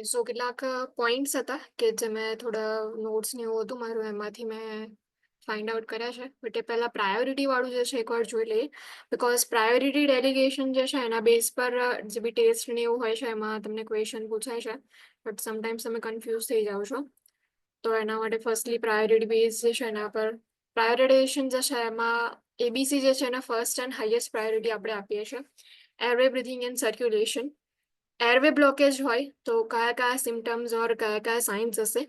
સો કેટલાક પોઈન્ટ્સ હતા કે જે મેં થોડા નોટ્સ ને એવું હતું મારું એમાંથી મેં ફાઇન્ડ આઉટ કર્યા છે બટ એ પહેલા પ્રાયોરિટી વાળું જે છે એકવાર જોઈ લઈએ બીકોઝ પ્રાયોરિટી ડેલિગેશન જે છે એના બેઝ પર જે બી ટેસ્ટ ને એવું હોય છે એમાં તમને ક્વેશ્ચન પૂછાય છે બટ સમટાઈમ્સ તમે કન્ફ્યુઝ થઈ જાઓ છો તો એના માટે ફર્સ્ટલી પ્રાયોરિટી બેઝ જે છે એના પર પ્રાયોરિટેશન જે છે એમાં એબીસી જે છે એના ફર્સ્ટ એન્ડ હાઈએસ્ટ પ્રાયોરિટી આપણે આપીએ છીએ એરવે બ્રીથિંગ એન્ડ સર્ક્યુલેશન એરવે બ્લોકેજ હોય તો કયા કયા સિમ્ટમ્સ ઓર કયા કયા સાઇન્સ હશે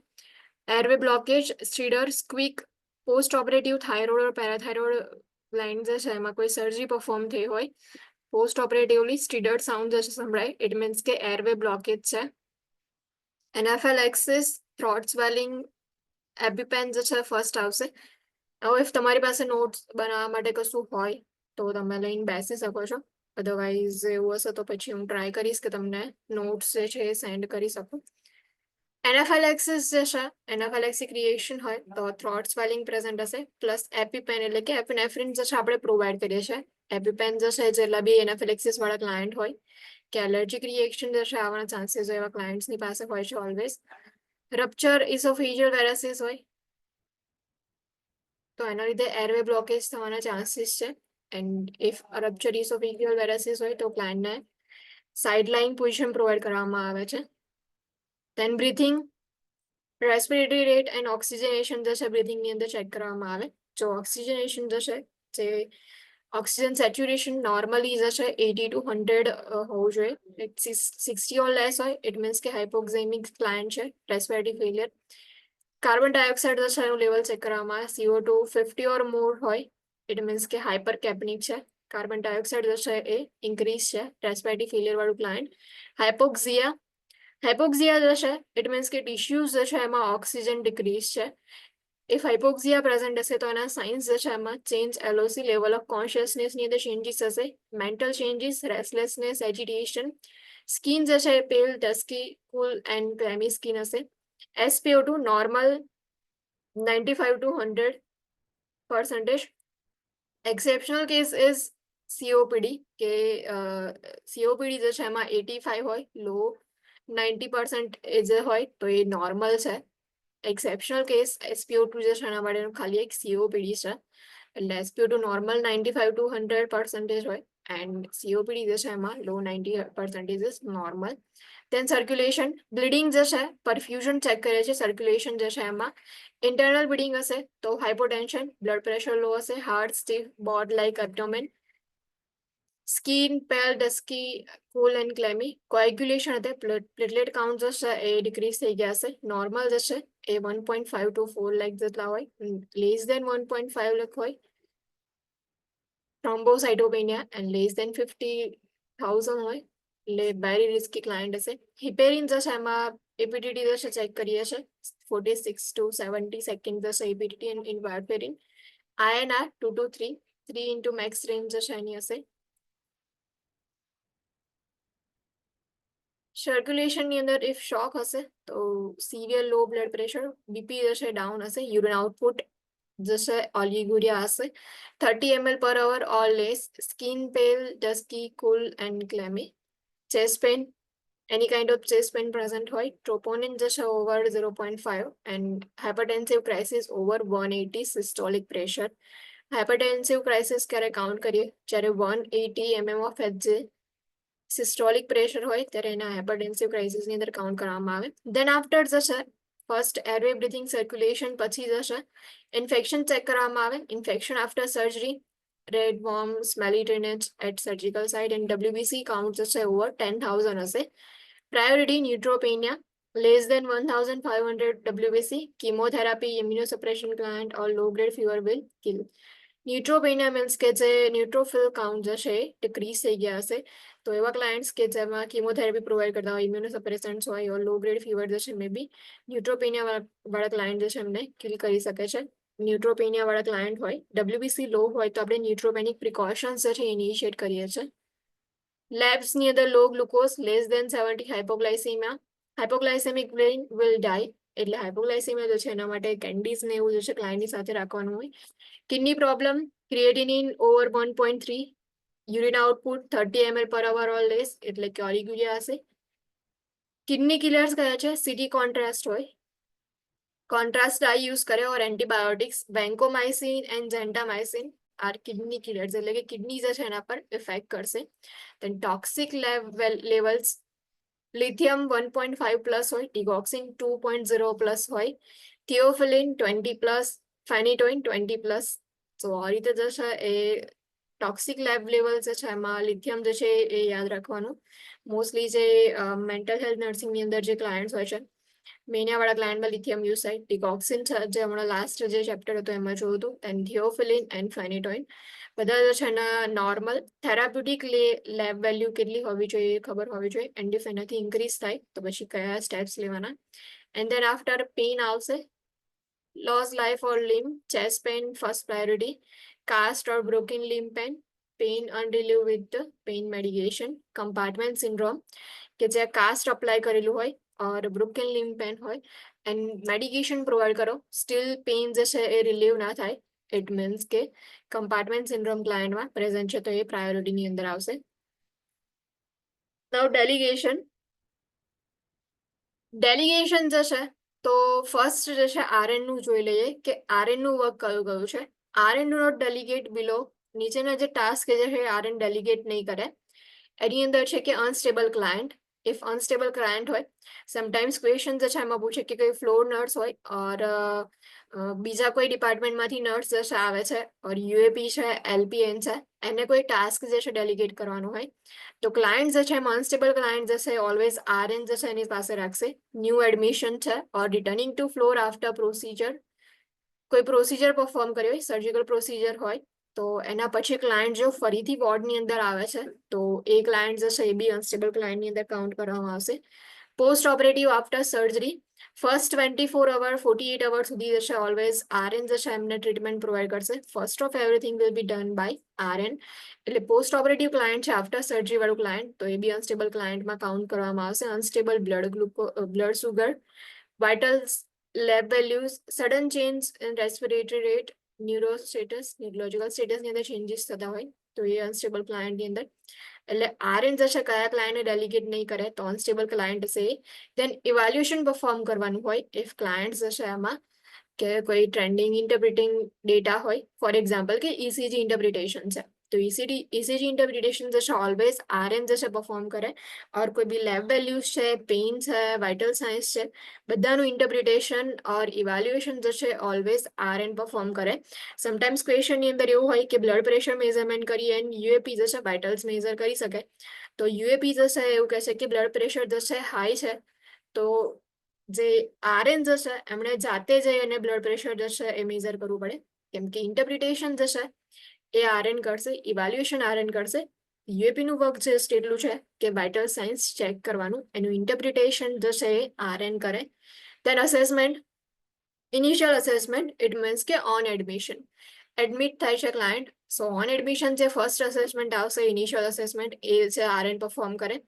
એરવે બ્લોકેજ સ્ટીડર સ્ક્વિક પોસ્ટ ઓપરેટિવ થાઇરોઇડ ઓર પેરાથાઇરોઇડ લાઇન જે છે એમાં કોઈ સર્જરી પરફોર્મ થઈ હોય પોસ્ટ ઓપરેટિવલી સ્ટીડર સાઉન્ડ જે છે સંભળાય ઇટ મીન્સ કે એરવે બ્લોકેજ છે એનાફેલેક્સિસ થ્રોટ સ્વેલિંગ એપિપેન જે છે ફર્સ્ટ આવશે હવે ઇફ તમારી પાસે નોટ્સ બનાવવા માટે કશું હોય તો તમે લઈને બેસી શકો છો અધરવાઇઝ એવું હશે તો પછી હું ટ્રાય કરીશ કે તમને નોટ્સ જે છે એ સેન્ડ કરી શકું એનાફાઇલેક્સિસ જે છે એનાફાઇલેક્સી ક્રિએશન હોય તો થ્રોટ સ્વેલિંગ પ્રેઝન્ટ હશે પ્લસ એપિપેન એટલે કે એપિનેફ્રિન જે છે આપણે પ્રોવાઈડ કરીએ છીએ એપિપેન જે છે જેટલા બી એનાફાઇલેક્સિસ વાળા ક્લાયન્ટ હોય કે એલર્જી રિએક્શન જે છે આવવાના ચાન્સીસ એવા ક્લાયન્ટ્સની પાસે હોય છે ઓલવેઝ રપ્ચર ઇસોફેજિયલ વેરાસિસ હોય તો એના લીધે એરવે બ્લોકેજ થવાના ચાન્સીસ છે and if rupture oesophageal varices હોય તો ક્લાયન્ટને સાઇડલાઇન પોઝિશન પ્રોવાઈડ કરવામાં આવે છે then breathing respiratory rate and oxygenation જે છે બ્રીથિંગની અંદર ચેક કરવામાં આવે જો ઓક્સિજનેશન જે છે જે ઓક્સિજન સેચ્યુરેશન નોર્મલી જે છે 80 to 100 હોવું જોઈએ 60 ઓર લેસ હોય ઇટ મીન્સ કે હાઇપોક્ઝેમિક ક્લાયન્ટ છે રેસ્પિરેટરી ફેલિયર કાર્બન ડાયોક્સાઇડ જે છે એનું લેવલ ચેક કરવામાં આવે CO2 50 ઓર મોર હોય ઇટ મીન્સ કે હાઇપર કેપનિક છે કાર્બન ડાયોક્સાઇડ જે છે એ ઇન્ક્રીઝ છે રેસ્પિરેટરી ફેલિયર વાળું ક્લાયન્ટ હાઇપોક્સિયા જે છે ઇટ મીન્સ કે ટિશ્યુઝ જે છે એમાં ઓક્સિજન ડિક્રીઝ છે ઇફ હાઇપોક્સિયા પ્રેઝન્ટ હશે તો એના સાઇન્સ જે છે એમાં ચેન્જ એલઓસી લેવલ ઓફ કોન્શિયસનેસની અંદર ચેન્જીસ હશે મેન્ટલ ચેન્જીસ રેસ્ટલેસનેસ એજિટેશન સ્કિન જે છે પેલ ડસ્કી કુલ એન્ડ ક્રેમી સ્કિન હશે SpO2 normal 95 to 100%. Exceptional case is COPD કે COPD જે છે એમાં 85 હોય લો 90% જે હોય તો એ નોર્મલ છે એક્સેપ્શનલ કેસ SpO2 જે છે એના માટેનું ખાલી એક COPD છે એટલે SpO2 નોર્મલ 95 to 100% હોય એન્ડ COPD જે છે એમાં low 90% is normal then circulation bleeding જે છે પરફ્યુઝન ચેક કરે છે સર્ક્યુલેશન જે છે એમાં ઇન્ટરનલ બ્લીડિંગ હશે તો હાઇપોટેન્શન બ્લડ પ્રેશર લો હશે heart stiff board like abdomen skin pale dusky cool and clammy coagulation હશે પ્લેટલેટ કાઉન્ટ જે છે એ ડિક્રીઝ થઈ ગયા હશે નોર્મલ જે છે એ 1.5 to 4 લાખ જેટલા હોય લેસ દેન 1.5 લાખ હોય થ્રોમ્બોસાઇટોપેનિયા એન્ડ લેસ દેન 50,000 હોય એટલે વેરી રિસ્કી ક્લાયન્ટ હશે હિપેરિન જે છે એમાં એપીટીટી જે છે ચેક કરીએ છીએ 46 to 70 સેકન્ડ જે છે APTT in warfarin INR 2 to 3 into max range જે છે એની હશે સર્ક્યુલેશનની અંદર ઇફ શોક હશે તો severe low blood pressure BP જે છે ડાઉન હશે યુરિન આઉટપુટ જે છે ઓલિગુરિયા હશે 30 ml per hour or less skin pale dusky cool and clammy chest pain any kind of chest pain present હોય troponin જે છે over 0.5 and hypertensive crisis over 180 systolic pressure hypertensive crisis ક્યારે count કરીએ જ્યારે 180 mm of HJ systolic pressure હોય ત્યારે એના hypertensive ક્રાઇસિસની અંદર કાઉન્ટ કરવામાં આવે દેન આફ્ટર જશે ફર્સ્ટ એરવે બ્રીથિંગ સર્ક્યુલેશન પછી જશે ઇન્ફેક્શન ચેક કરવામાં આવે infection after surgery red warm smelly drainage at surgical site and WBC count જશે ઓવર 10,000 હશે priority neutropenia less than 1,500 WBC chemotherapy immunosuppression client or low grade fever will kill neutropenia means કે જે ન્યુટ્રોફિલ count જે છે decrease થઈ ગયા હશે તો એવા ક્લાયન્ટ્સ કે જેમાં કિમોથેરાપી પ્રોવાઈડ કરતા હોય ઇમ્યુનોસપ્રેસન્ટ્સ હોય લો ગ્રેડ ફીવર જે છે મે બી ન્યુટ્રોપેનિયા વાળા ક્લાયન્ટ જે છે એમને કિલ કરી શકે છે ન્યુટ્રોપેનિયા વાળા ક્લાયન્ટ હોય WBC લો હોય તો આપણે ન્યુટ્રોપેનિક પ્રિકોશન્સ જે છે ઇનિશિએટ કરીએ છીએ લેબ્સની અંદર low glucose less than 70 hypoglycaemic brain will die એટલે હાઇપોગ્લાયસેમિયા જે છે એના માટે કેન્ડીઝ ને એવું જે છે ક્લાયન્ટની સાથે રાખવાનું હોય kidney problem creatinine over 1.3 urine output 30 ml per hour or less એટલે કે ઓલિગુરિયા હશે કિડની કિલર્સ કયા છે? સિટી કોન્ટ્રાસ્ટ હોય, કોન્ટ્રાસ્ટ આઈ યુઝ કરે, or antibiotics vancomycin and gentamicin are kidney killers, એટલે કે કિડની જે છે એના પર ઇફેક્ટ કરશે. Then toxic levels lithium 1.5 plus હોય, ડિગોક્સિન 2.0 પ્લસ હોય, થિયોફિલિન 20 પ્લસ, ફેનિટોઇન 20 પ્લસ. તો આ રીતે જે છે એ ટોક્સિક લેવલ જે છે એમાં લિથિયમ જે છે એ યાદ રાખવાનું. મોસ્ટલી જે મેન્ટલ હેલ્થ નર્સિંગની અંદર જે ક્લાયન્ટ્સ હોય છે, મેનિયાવાળા ક્લાયન્ટમાં લિથિયમ યુઝ થાય. ડિગોક્સિન છે જે હમણાં લાસ્ટ જે ચેપ્ટર હતું એમાં જોયું હતું. દેન થિયોફિલિન એન્ડ ફેનિટોઇન બધા જે છે એના નોર્મલ. થેરાપ્યુટિક લેબ વેલ્યુ કેટલી હોવી જોઈએ એ ખબર હોવી જોઈએ. એન્ડ ઇફ એનાથી ઇન્ક્રીઝ થાય તો પછી કયા સ્ટેપ્સ લેવાના. એન્ડ દેન આફ્ટર પેઇન આવશે, lost life or limb, chest pain first priority, cast or broken limb pain unrelieved with the pain medication, compartment syndrome કે જે કાસ્ટ અપ્લાય કરેલું હોય ઓર બ્રોકન લિમ્બ પેન હોય એન્ડ મેડિકેશન પ્રોવાઈડ કરો, steel pain જે છે એ relieve ના થાય, ઇટ મીન્સ કે કમ્પાર્ટમેન્ટ સિન્ડ્રોમ ક્લાયન્ટમાં પ્રેઝન્ટ છે તો એ પ્રાયોરિટીની અંદર આવશે. નાઉ ડેલિગેશન જે છે તો ફર્સ્ટ જે છે આરએન નું જોઈ લઈએ કે આરએન નું વર્ક કયું કયું છે. આરએન ડુ નોટ ડેલિગેટ બિલો, નીચેના જે ટાસ્ક જે છે આરએન ડેલિગેટ નહીં કરે. એની અંદર છે કે unstable client, if unstable client હોય, સમટાઈમ્સ ક્વેશ્ચન જે છે એમાં પૂછે કે કોઈ ફ્લોર નર્સ હોય ઓર બીજા કોઈ ડિપાર્ટમેન્ટમાંથી નર્સ જે છે આવે છે ઓર યુએપી છે, એલપીએન છે, એને કોઈ ટાસ્ક જે છે ડેલિગેટ કરવાનું હોય તો ક્લાયન્ટ જે છે એમાં અનસ્ટેબલ ક્લાયન્ટ જે છે ઓલવેઝ આરએન જે છે એની પાસે રાખશે. ન્યૂ એડમિશન છે or returning to floor after procedure, કોઈ પ્રોસિજર પરફોર્મ કર્યો હોય, સર્જિકલ પ્રોસિજર હોય તો એના પછી ક્લાયન્ટ જો ફરીથી વોર્ડની અંદર આવે છે તો એ ક્લાયન્ટ જે છે એ બી અનસ્ટેબલ ક્લાયન્ટની અંદર કાઉન્ટ કરવામાં આવશે. Post operative after surgery, first 24 hour 48 hour સુધી જશે ઓલવેઝ આરએન જશે એમને ટ્રીટમેન્ટ પ્રોવાઈડ કરશે. First of everything will be done by RN. એટલે પોસ્ટ ઓપરેટિવ ક્લાયન્ટ છે આફ્ટર સર્જરી વાળું ક્લાયન્ટ તો એ બી અનસ્ટેબલ ક્લાયન્ટમાં કાઉન્ટ કરવામાં આવશે. Unstable blood sugar, vitals, lab values, sudden change in respiratory rate, neuro status, neurological સ્ટેટસની અંદર ચેન્જીસ થતા હોય તો એ અનસ્ટેબલ ક્લાયન્ટની અંદર. એટલે આરએન જશે કયા ક્લાયન્ટને ડેલિગેટ નહીં કરે તો અનસ્ટેબલ ક્લાયન્ટ હશે. દેન ઇવાલ્યુએશન પરફોર્મ કરવાનું હોય ઇફ ક્લાયન્ટ જશે આમાં કે કોઈ ટ્રેન્ડિંગ ઇન્ટરપ્રિટિંગ ડેટા હોય, ફોર એક્ઝામ્પલ કે ઇસીજી ઇન્ટરપ્રિટેશન છે તો ઇસીજી ઇન્ટરપ્રિટેશન જશે ઓલવેઝ આરએન જશે પરફોર્મ કરે. ઓર કોઈ બી લેબ વેલ્યુઝ છે, પેઇન છે, વાઇટલ સાયન્સ છે, બધાનું ઇન્ટરપ્રિટેશન ઓર ઇવાલ્યુએશન જશે ઓલવેઝ આરએન પરફોર્મ કરે. સમટાઈમ્સ ક્વેશ્ચનની અંદર એવું હોય કે બ્લડ પ્રેશર મેઝરમેન્ટ કરી એન્ડ યુએપી જશે વાઇટલ્સ મેઝર કરી શકે તો યુએપી જશે એવું કહેશે કે બ્લડ પ્રેશર જશે હાઈ છે તો જે આરએન જશે એમણે જાતે જઈ અને બ્લડ પ્રેશર જશે એ મેઝર કરવું પડે કેમ કે ઇન્ટરપ્રિટેશન જશે એ આરએન કરશે, ઇવાલ્યુએશન આરએન કરશે. યુએપી નું વર્ક જે એટલું છે કે વાઇટલ સાયન્સ ચેક કરવાનું, એનું ઇન્ટરપ્રિટેશન જશે એ આરએન કરે. Then assessment, initial assessment, it means કે ઓન એડમિશન એડમિટ થાય છે ક્લાયન્ટ સો ઓન એડમિશન જે ફર્સ્ટ અસેસમેન્ટ આવશે ઇનિશિયલ અસેસમેન્ટ એ છે આરએન પરફોર્મ કરે.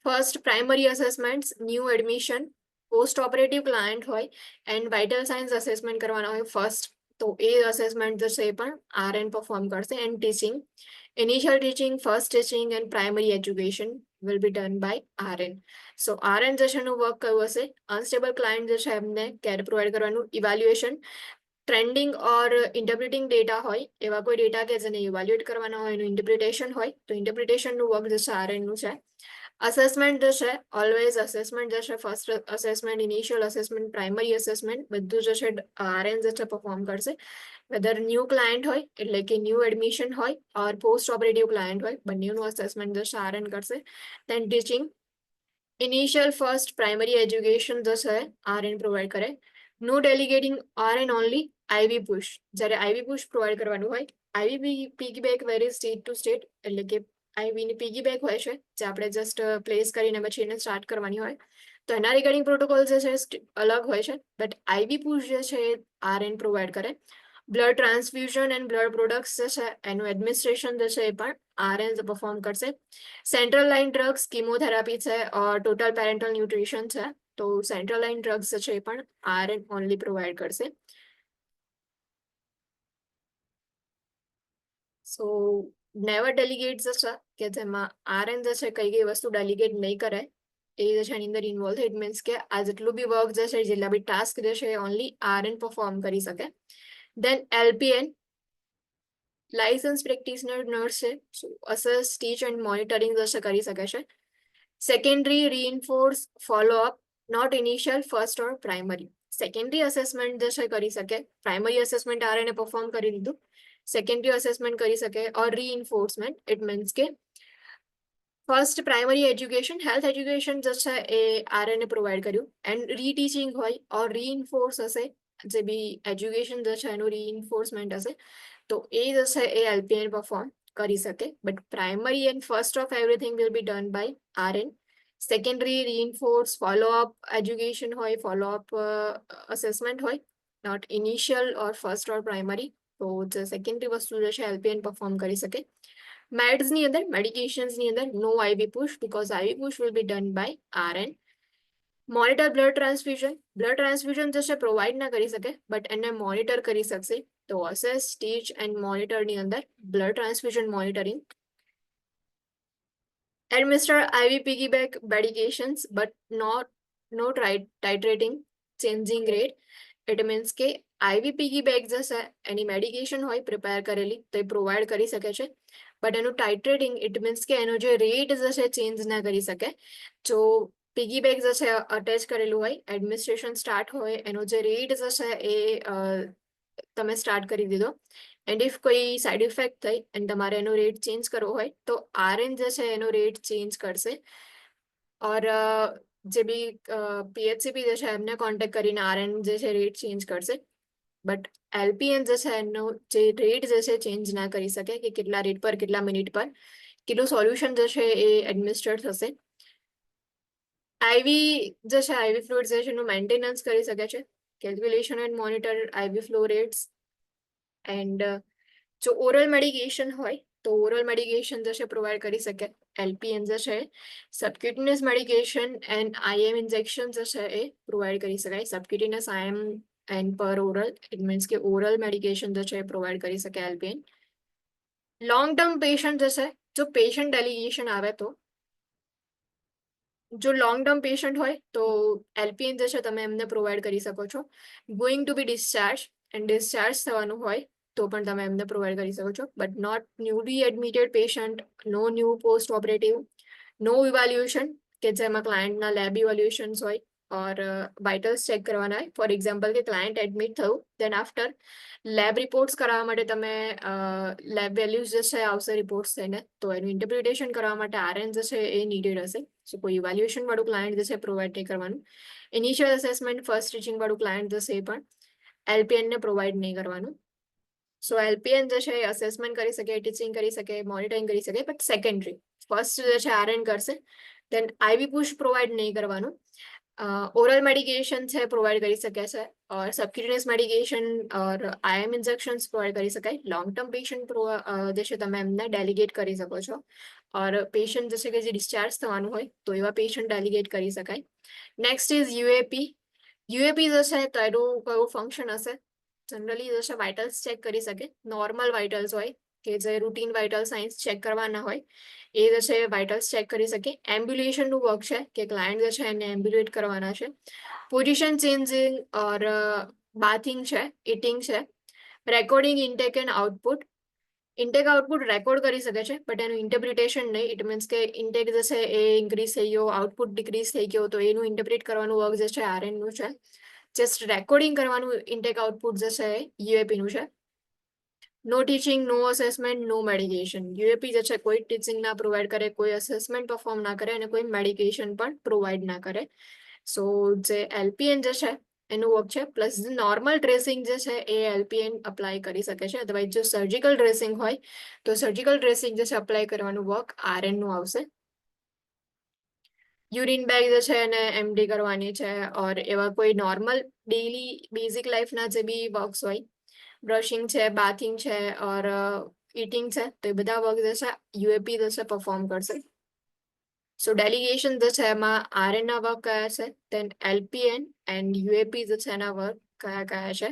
First primary assessment, new admission, post operative client હોય એન્ડ વાઇટલ સાયન્સ અસેસમેન્ટ કરવાના હોય ફર્સ્ટ તો એ અસેસમેન્ટ જશે એ પણ આરએન પરફોર્મ કરશે. And teaching, initial teaching, first teaching and primary education will be done by RN. So RN જશેનું work કયું હશે? અનસ્ટેબલ ક્લાયન્ટ જે છે એમને કેર પ્રોવાઈડ કરવાનું, ઇવાલ્યુએશન, ટ્રેન્ડિંગ ઓર ઇન્ટરપ્રિટિંગ ડેટા હોય એવા કોઈ ડેટા કે જેને ઇવાલ્યુએટ કરવાના હોય એનું ઇન્ટરપ્રિટેશન હોય તો ઇન્ટરપ્રિટેશનનું વર્ક જે છે આરએનનું છે. અસેસમેન્ટ જે છે ઓલવેઝ અસેસમેન્ટ જે છે first assessment, initial assessment, primary assessment બધું જે છે આરએન જે છે પરફોર્મ કરશે. વેધર ન્યૂ ક્લાયન્ટ હોય એટલે કે ન્યૂ એડમિશન હોય ઓર પોસ્ટ ઓપરેટિવ ક્લાયન્ટ હોય બંનેનું અસેસમેન્ટ જે છે આરએન કરશે. Then teaching, initial first primary education જે છે આરએન પ્રોવાઈડ કરે. No delegating RN only IV push, જ્યારે આઈવી પુશ પ્રોવાઈડ કરવાનું હોય. IV piggyback very stat to stat એટલે કે આઈવીની પીગી બેક હોય છે જે આપણે જસ્ટ પ્લેસ કરીને પછી એને સ્ટાર્ટ કરવાની હોય તો એના રિગાર્ડિંગ પ્રોટોકોલ જે છે અલગ હોય છે બટ આઈવી પુશ જે છે એ આરએન પ્રોવાઈડ કરે. Blood transfusion and blood products જે છે એનું એડમિનિસ્ટ્રેશન જે છે એ પણ આરએન પરફોર્મ કરશે. સેન્ટ્રલ લાઇન ડ્રગ્સ, કિમોથેરાપી છે ઓર ટોટલ પેરેન્ટલ ન્યુટ્રિશન છે તો સેન્ટ્રલ લાઇન ડ્રગ્સ જે છે એ પણ આરએન ઓનલી પ્રોવાઈડ કરશે. સો નેવર ડેલિગેટ જે છે કે જેમાં આરએન જે છે કઈ કઈ વસ્તુ ડેલિગેટ નહીં કરે એ જે છે એની અંદર ઇન્વોલ્વ થાય. ઇટ મીન્સ કે આ જેટલું બી વર્ક જે છે, જેટલા બી ટાસ્ક જે છે, ઓનલી RN પરફોર્મ કરી શકે. Then LPN licence practitioner nurse છે, અસેસ, ટીચ એન્ડ મોનિટરિંગ જે છે કરી શકે છે. Secondary reinforce follow up, not initial, first or primary. Secondary assessment જે છે કરી શકે. પ્રાઇમરી અસેસમેન્ટ RN પરફોર્મ કરી દીધું, સેકન્ડરી અસેસમેન્ટ કરી શકે. ઓર રીઇન્ફોર્સમેન્ટ, ઇટ મીન્સ કે first primary education, health education જે છે એ RN પ્રોવાઈડ કર્યું, એન્ડ રીટીચિંગ હોય ઓર રીઇન્ફોર્સ હશે, જે બી એજ્યુકેશન જે છે એનું રીઇન્ફોર્સમેન્ટ હશે, તો એ જે છે એ LPN પરફોર્મ કરી શકે. But primary and first of everything will be done by RN. Secondary reinforce follow up education હોય, ફોલોઅપ અસેસમેન્ટ હોય, not initial or first or primary, તો જે સેકન્ડરી વસ્તુ જે છે LPN પરફોર્મ કરી શકે. મેડ્સ ની અંદર, મેડિકેશન્સ ની અંદર નો IV push, because IV push will be done by RN. Monitor blood transfusion, blood transfusion જશે પ્રોવાઈડ ના કરી શકે, બટ એને મોનિટર કરી શકશે. તો અસેસ, ટીચ એન્ડ મોનિટર ની અંદર blood transfusion monitoring. Administer IV piggyback medications, but no titrating, changing rate. It means કે IV piggyback જે છે એની મેડિકેશન હોય પ્રિપેર કરેલી તો એ પ્રોવાઈડ કરી શકે છે, બટ એનું ટાઇટ્રેટિંગ, ઇટ મીન્સ કે એનો જે રેટ જે છે ચેન્જ ના કરી શકે. જો piggyback જે છે અટેચ કરેલું હોય, એડમિનિસ્ટ્રેશન સ્ટાર્ટ હોય, એનો જે રેટ જે છે એ તમે સ્ટાર્ટ કરી દીધો, એન્ડ ઇફ કોઈ સાઇડ ઇફેક્ટ થઈ અને તમારે એનો રેટ ચેન્જ કરવો હોય તો RN જે છે એનો રેટ ચેન્જ કરશે. ઓર જે બી PHCP જે છે એમને કોન્ટેક્ટ કરીને RN જે છે રેટ ચેન્જ કરશે. બટ LPN જે છે એનો જે રેટ જે છે ચેન્જ ના કરી શકે, કે કેટલા રેટ પર, કેટલા મિનિટ પર કેટલું સોલ્યુશન જે છે એ એડમિનિસ્ટર થશે. IV જે છે, IV ફ્લુઇડ જે છે એનું મેન્ટેનન્સ કરી શકે છે, calculation and monitor IV flow rates. And જો ઓરલ મેડિકેશન હોય તો ઓરલ મેડિકેશન જે છે પ્રોવાઈડ કરી શકે. LPN જે છે સબક્યુટિનિયસ મેડિકેશન એન્ડ IM ઇન્જેક્શન જે છે એ પ્રોવાઈડ કરી શકાય. સબક્યુટિનિયસ IM એન્ડ પર ઓરલ, ઇટ મીન્સ કે ઓરલ મેડિકેશન જે છે એ પ્રોવાઈડ કરી શકે LPN. લોંગ ટર્મ પેશન્ટ જે છે, જો પેશન્ટ ડેલિગેશન આવે તો, જો લોંગ ટર્મ પેશન્ટ હોય તો LPN જે છે તમે એમને પ્રોવાઈડ કરી શકો છો. Going to be discharge and discharge થવાનું હોય તો પણ તમે એમને પ્રોવાઈડ કરી શકો છો, but not newly admitted patient, no new post operative, no evaluation કે જેમાં ક્લાયન્ટના લેબ ઇવાલ્યુએશન્સ હોય ઓર વાઇટલ્સ ચેક કરવાના હોય. ફોર એક્ઝામ્પલ કે ક્લાયન્ટ એડમિટ થયું, દેન આફ્ટર લેબ રિપોર્ટ્સ કરાવવા માટે તમે લેબ વેલ્યુઝ જે છે આવશે રિપોર્ટ્સ થઈને, તો એનું ઇન્ટરપ્રિટેશન કરવા માટે RN જે છે એ નીડેડ હશે. સો કોઈ ઇવાલ્યુએશન વાળું ક્લાયન્ટ જે છે પ્રોવાઈડ નહીં કરવાનું. ઇનિશિયલ અસેસમેન્ટ, ફર્સ્ટ ટીચિંગ વાળું ક્લાયન્ટ જે છે એ પણ LPN ને પ્રોવાઈડ નહીં કરવાનું. સો LPN જે છે એ અસેસમેન્ટ કરી શકે, ટીચિંગ કરી શકે, મોનિટરિંગ કરી શકે, બટ સેકન્ડરી. ફર્સ્ટ જે છે RN કરશે, દેન IV પુશ પ્રોવાઈડ નહીં કરવાનું. ઓરલ મેડિકેશન છે પ્રોવાઈડ કરી શકે છે, ઓર સબક્યુટેનિયસ મેડિકેશન ઓર IM ઇન્જેક્શન્સ પ્રોવાઈડ કરી શકાય. લોંગ ટર્મ પેશન્ટ જે છે તમે એમને ડેલિગેટ કરી શકો છો, ઓર પેશન્ટ જે છે કે જે ડિસ્ચાર્જ થવાનું હોય તો એવા પેશન્ટ ડેલિગેટ કરી શકાય. Next is UAP. UAP જે છે તો એનું કયું ફંક્શન હશે? જનરલી જે છે વાઇટલ્સ ચેક કરી શકે, નોર્મલ વાઇટલ્સ હોય કે જે રૂટીન વાઇટલ સાઇન્સ ચેક કરવાના હોય એ જે છે વાઇટલ્સ ચેક કરી શકે. એમ્બ્યુલેશનનું વર્ક છે કે ક્લાયન્ટ જે છે એને એમ્બ્યુલેટ કરવાના છે. પોઝિશન ચેન્જિંગ ઓર બાથિંગ છે, ઇટિંગ છે. Recording intake and output. Intake output record કરી શકે છે, બટ એનું ઇન્ટરપ્રિટેશન નહીં. ઇટ મીન્સ કે ઇન્ટેક જે છે એ ઇન્ક્રીઝ થઈ ગયો, આઉટપુટ ડિક્રીઝ થઈ ગયો, તો એનું ઇન્ટરપ્રિટ કરવાનું વર્ક જે છે RN નું છે. જસ્ટ રેકોર્ડિંગ કરવાનું ઇન્ટેક આઉટપુટ જે છે એ UAP નું છે. નો ટીચિંગ, નો અસેસમેન્ટ, નો મેડિકેશન. UAP જે છે કોઈ ટીચિંગ ના પ્રોવાઈડ કરે, કોઈ અસેસમેન્ટ પરફોર્મ ના કરે અને કોઈ મેડિકેશન પણ પ્રોવાઈડ ના કરે. સો જે LPN જે છે એનું વર્ક છે, પ્લસ નોર્મલ ડ્રેસિંગ જે છે એ LPN અપ્લાય કરી શકે છે. અદરવાઇઝ જો સર્જિકલ ડ્રેસિંગ હોય તો સર્જિકલ ડ્રેસિંગ જે છે અપ્લાય કરવાનું વર્ક RN નું આવશે. યુરિન બેગ જે છે એને એમડી કરવાની છે, ઓર એવા કોઈ નોર્મલ ડેઈલી બેઝિક લાઈફના જે બી વર્ક્સ હોય, બ્રશિંગ છે, બાથિંગ છે ઓર ઇટિંગ છે, તો એ બધા વર્ક જે છે UAP જે છે પરફોર્મ કરશે. સો ડેલિગેશન જે છે એમાં RN ના વર્ક કયા છે, દેન LPN એન્ડ UAP જે છે એના વર્ક કયા કયા છે.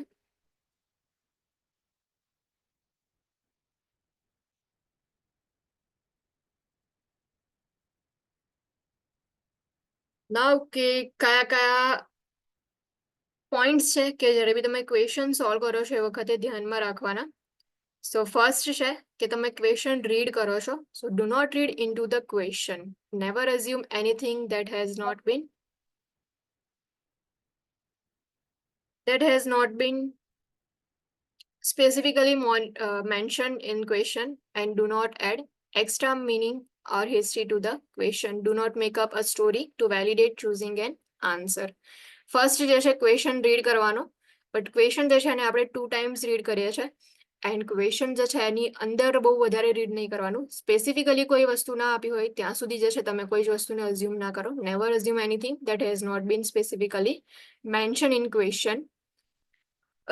નાવ કે કયા કયા પોઈન્ટ્સ છે કે જ્યારે બી તમે ક્વેશ્ચન સોલ્વ કરો છો એ વખતે ધ્યાનમાં રાખવાના. સો ફર્સ્ટ છે કે તમે ક્વેશ્ચન રીડ કરો છો, so do not read into the question. Never assume anything that has not been specifically mentioned in question, and do not add extra meaning or history to the question. Do not make up a story to validate choosing an answer. First જે છે question read કરવાનો, but question જે છે એને આપણે 2 times read કરીએ છીએ. And question જે છે એની અંદર બહુ વધારે રીડ નહીં કરવાનું. સ્પેસિફિકલી કોઈ વસ્તુ ના આપી હોય ત્યાં સુધી જે છે તમે કોઈ જ વસ્તુને અઝ્યુમ ના કરો. Never assume anything that has not been specifically mention in question.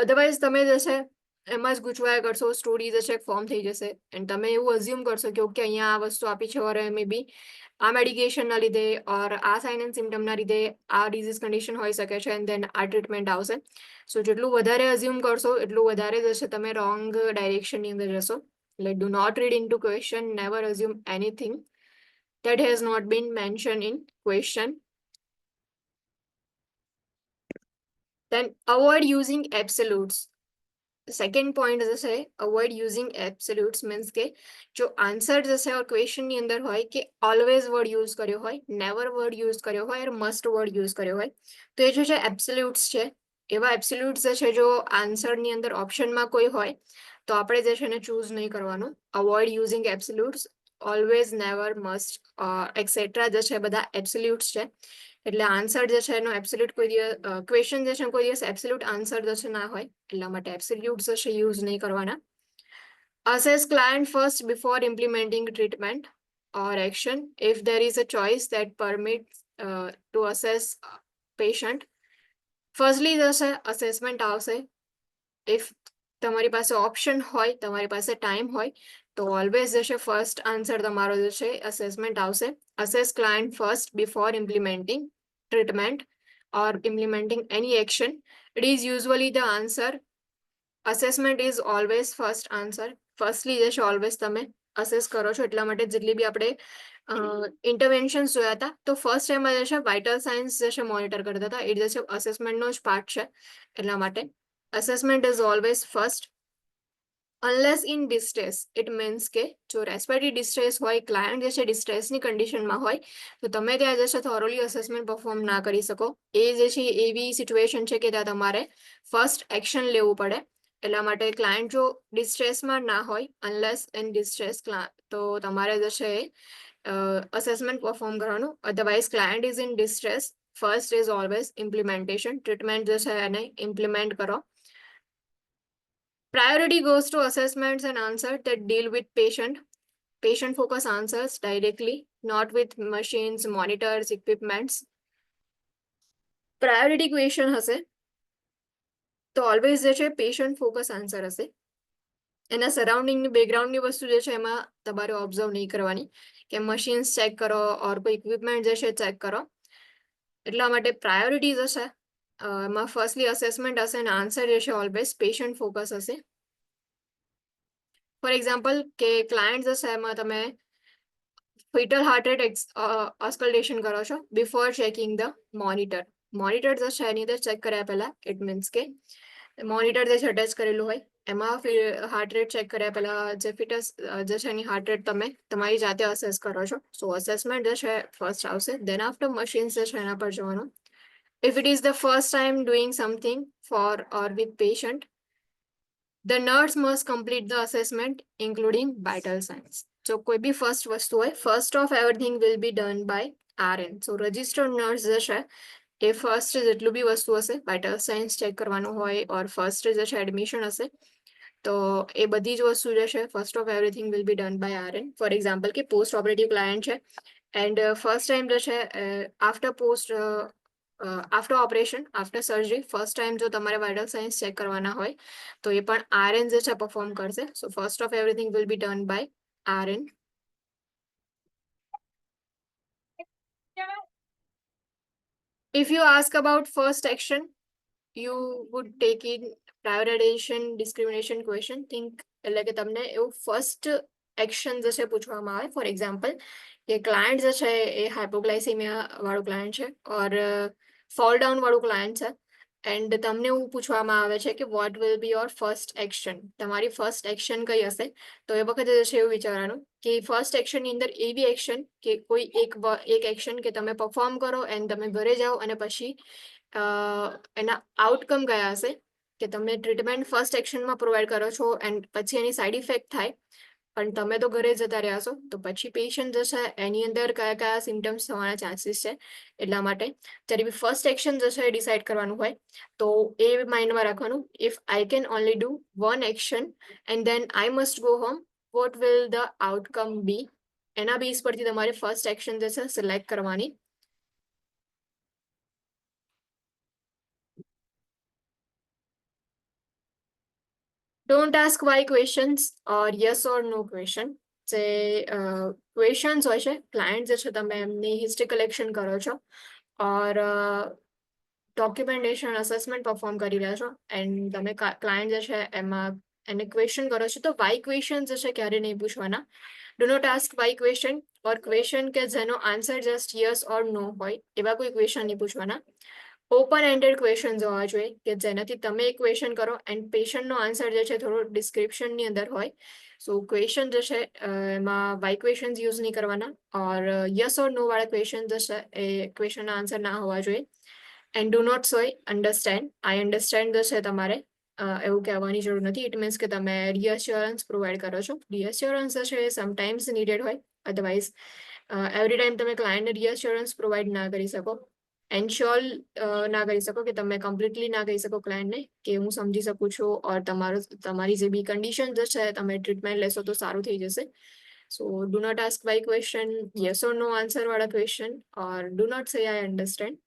Otherwise તમે જે છે એમાં જ ગૂંચવાયા કરશો, સ્ટોરી જે છે ફોર્મ થઈ જશે એન્ડ તમે એવું અઝ્યુમ કરશો કે ઓકે અહીંયા આ વસ્તુ આપી છે, ઓર મે બી આ મેડિકેશનના લીધે ઓર આ સાઇન એન્ડ સિમ્ટમના લીધે આ ડિઝીઝ કન્ડિશન હોઈ શકે છે એન્ડ દેન આ ટ્રીટમેન્ટ આવશે. સો જેટલું વધારે અઝ્યુમ કરશો એટલું વધારે જે છે તમે રોંગ ડાયરેક્શનની અંદર જશો. એટલે do not read into question, never assume anything that has not been mentioned in question. Then avoid using absolutes. Second point જશે અવોઇડ યુઝિંગ એબ્સોલ્યુટ્સ, મીન્સ કે જો આન્સર જશે ઓર ક્વેશ્ચનની અંદર હોય કે ઓલવેઝ વર્ડ યુઝ કર્યો હોય, નેવર વર્ડ યુઝ કર્યો હોય, મસ્ટ વર્ડ યુઝ કર્યો હોય, તો એ જે છે એબ્સોલ્યુટ્સ છે. એવા એબ્સોલ્યુટ્સ જે છે જો આન્સરની અંદર ઓપ્શનમાં કોઈ હોય તો આપણે જે છે એને ચૂઝ નહીં કરવાનું. Avoid using absolutes, always, never, must etcetera જે છે બધા એબ્સોલ્યુટ્સ છે. એટલે આન્સર જે છે એનો એબ્સોલ્યુટ કોઈ દિવસ ક્વેશ્ચન જે છે કોઈ દિવસ એબ્સોલ્યુટ આન્સર જે છે ના હોય, એટલા માટે એબ્સોલ્યુટ જે છે યુઝ નહીં કરવાના. Assess client first before implementing treatment or action. If there is a choice that permits to assess patient, firstly જશે assessment આવશે. If તમારી પાસે ઓપ્શન હોય, તમારી પાસે ટાઈમ હોય તો ઓલવેઝ જશે ફર્સ્ટ આન્સર તમારો જે છે અસેસમેન્ટ આવશે. Assess client first before implementing treatment or implementing any action. It is usually the answer. Assessment is always first answer. Firstly જે છે ઓલવેઝ તમે અસેસ કરો છો, એટલા માટે જેટલી બી આપણે ઇન્ટરવેન્શન્સ જોયા હતા તો ફર્સ્ટ એમાં જે છે વાઇટલ સાયન્સ જે છે મોનિટર કરતા હતા, એ જે છે અસેસમેન્ટનો જ પાર્ટ છે. એટલા માટે assessment is always first. Unless in distress, it means કે જો રેસ્પિરેટરી ડિસ્ટ્રેસ હોય, ક્લાયન્ટ જે છે ડિસ્ટ્રેસની કન્ડિશનમાં હોય તો તમે ત્યાં જે છે થોરોલી અસેસમેન્ટ પરફોર્મ ના કરી શકો. એ જે છે એવી સિચ્યુએશન છે કે ત્યાં તમારે ફર્સ્ટ એક્શન લેવું પડે. એટલા માટે ક્લાયન્ટ જો ડિસ્ટ્રેસમાં ના હોય, અનલેસ ઇન ડિસ્ટ્રેસ, તો તમારે જે છે અસેસમેન્ટ પરફોર્મ કરવાનું. Otherwise client is in distress, first is always implementation. Treatment જે છે એને ઇમ્પ્લિમેન્ટ કરો. Priority goes to assessments and answers that deal with patient. Patient focus answers directly, not with machines, monitors, equipments. Priority question હશે તો always જે છે patient focus answer હશે. એના સરાઉન્ડિંગની બેકગ્રાઉન્ડની વસ્તુ જે છે એમાં તમારે ઓબ્ઝર્વ નહીં કરવાની કે મશીન્સ ચેક કરો ઓર કોઈ ઇક્વિપમેન્ટ જે છે ચેક કરો. એટલા માટે પ્રાયોરિટીઝ હશે એમાં ફર્સ્ટલી અસેસમેન્ટ હશે અને આન્સર જે છે ઓલવેઝ પેશન્ટ ફોકસ હશે. ફોર એક્ઝામ્પલ કે ક્લાયન્ટ જશે એમાં તમે ફિટલ હાર્ટ રેટ ઓસ્કલ્ટેશન કરો છો before checking the monitor. Monitor જશે એની અંદર ચેક કર્યા પહેલા, ઇટ મીન્સ કે મોનિટર જે છે અટેચ કરેલું હોય એમાં હાર્ટ રેટ ચેક કર્યા પહેલા જે ફિટસ જે છે એની હાર્ટ રેટ તમે તમારી જાતે અસેસ કરો છો. સો અસેસમેન્ટ જે છે ફર્સ્ટ આવશે, દેન આફ્ટર મશીન્સ જે છે એના પર જવાનું. If it is the first time doing something for or with patient, the nurse must complete the assessment including vital signs. So કોઈ બી ફર્સ્ટ વસ્તુ હોય, first of everything will be done by RN. So registered nurse જે છે એ first જેટલું બી વસ્તુ હશે, vital science check કરવાનું હોય ઓર ફર્સ્ટ જે છે એડમિશન હશે તો એ બધી જ વસ્તુ જે છે first of everything will be done by RN. For example કે પોસ્ટ ઓપરેટિવ ક્લાયન્ટ છે એન્ડ ફર્સ્ટ ટાઈમ જે છે after operation, after surgery first time જો તમારે વાઇટલ સાઇન્સ ચેક કરવાના હોય તો એ પણ RN જે છે પરફોર્મ કરશે. So first of everything will be done by RN. If you ask about first action, you would take in prioritization discrimination question. Think એટલે કે તમને એવું ફર્સ્ટ એક્શન જે છે પૂછવામાં આવે. ફોર એક્ઝામ્પલ કે ક્લાયન્ટ જે છે એ હાઇપોગ્લાયસીમિયા વાળું ક્લાયન્ટ છે ઓર ફોલ ડાઉન વાળું ક્લાયન્ટ છે એન્ડ તમને એવું પૂછવામાં આવે છે કે what will be your first action, તમારી ફર્સ્ટ એક્શન કઈ હશે. તો એ વખતે જે છે એવું વિચારવાનું કે ફર્સ્ટ એક્શનની અંદર એવી એક્શન કે કોઈ એક એક્શન કે તમે પરફોર્મ કરો એન્ડ તમે ઘરે જાઓ અને પછી એના આઉટકમ કયા હશે કે તમે ટ્રીટમેન્ટ ફર્સ્ટ એક્શનમાં પ્રોવાઈડ કરો છો એન્ડ પછી એની સાઈડ ઇફેક્ટ થાય પણ તમે તો ઘરે જતા રહ્યા છો તો પછી પેશન્ટ જે છે એની અંદર કયા કયા સિમ્ટમ્સ થવાના ચાન્સીસ છે. એટલા માટે જ્યારે બી ફર્સ્ટ એક્શન જે છે એ ડિસાઇડ કરવાનું હોય તો એ માઇન્ડમાં રાખવાનું if I can only do one action and then I must go home, what will the outcome be. એના બેઝ પરથી તમારે ફર્સ્ટ એક્શન જે છે સિલેક્ટ કરવાની. Don't ask why questions or yes or no question. જે questions હોય છે client જે છે તમે એમની હિસ્ટ્રી કલેક્શન કરો છો ઓર ડોક્યુમેન્ટેશન અસેસમેન્ટ પરફોર્મ કરી રહ્યા છો એન્ડ તમે ક્લાયન્ટ જે છે એમાં એને ક્વેશ્ચન કરો છો તો વાય ક્વેશ્ચન જે છે ક્યારે નહીં પૂછવાના. Do not ask why question or question કે જેનો answer just yes or no હોય એવા કોઈ ક્વેશ્ચન નહીં પૂછવાના. ઓપન એન્ડેડ ક્વેશ્ચન હોવા જોઈએ કે જેનાથી તમે એક ક્વેશ્ચન કરો એન્ડ પેશન્ટનો આન્સર જે છે થોડો ડિસ્ક્રિપ્શનની અંદર હોય. સો ક્વેશ્ચન જે છે એમાં વાય ક્વેશ્ચન યુઝ નહીં કરવાના ઓર યસ ઓર નો વાળા ક્વેશ્ચન જે છે એ ક્વેશ્ચનના આન્સર ના હોવા જોઈએ. એન્ડ ડુ નોટ સોય અન્ડરસ્ટેન્ડ, આઈ અન્ડરસ્ટેન્ડ જે છે તમારે એવું કહેવાની જરૂર નથી. ઇટ મીન્સ કે તમે રિઅસ્યોરન્સ પ્રોવાઈડ કરો છો. રિઅસ્યોરન્સ જે છે એ સમટાઈમ્સ નીડેડ હોય, અધરવાઇઝ એવરી ટાઈમ તમે ક્લાયન્ટને રિઅસ્યોરન્સ પ્રોવાઈડ ના કરી શકો. એન્શ્યોર ના કરી શકો કે તમે કમ્પ્લીટલી ના કહી શકો ક્લાયન્ટને કે હું સમજી શકું છું ઓર તમારી જે બી કન્ડિશન જે છે તમે ટ્રીટમેન્ટ લેશો તો સારું થઈ જશે. So do not ask why question, yes or no answer વાળા question or do not say I understand.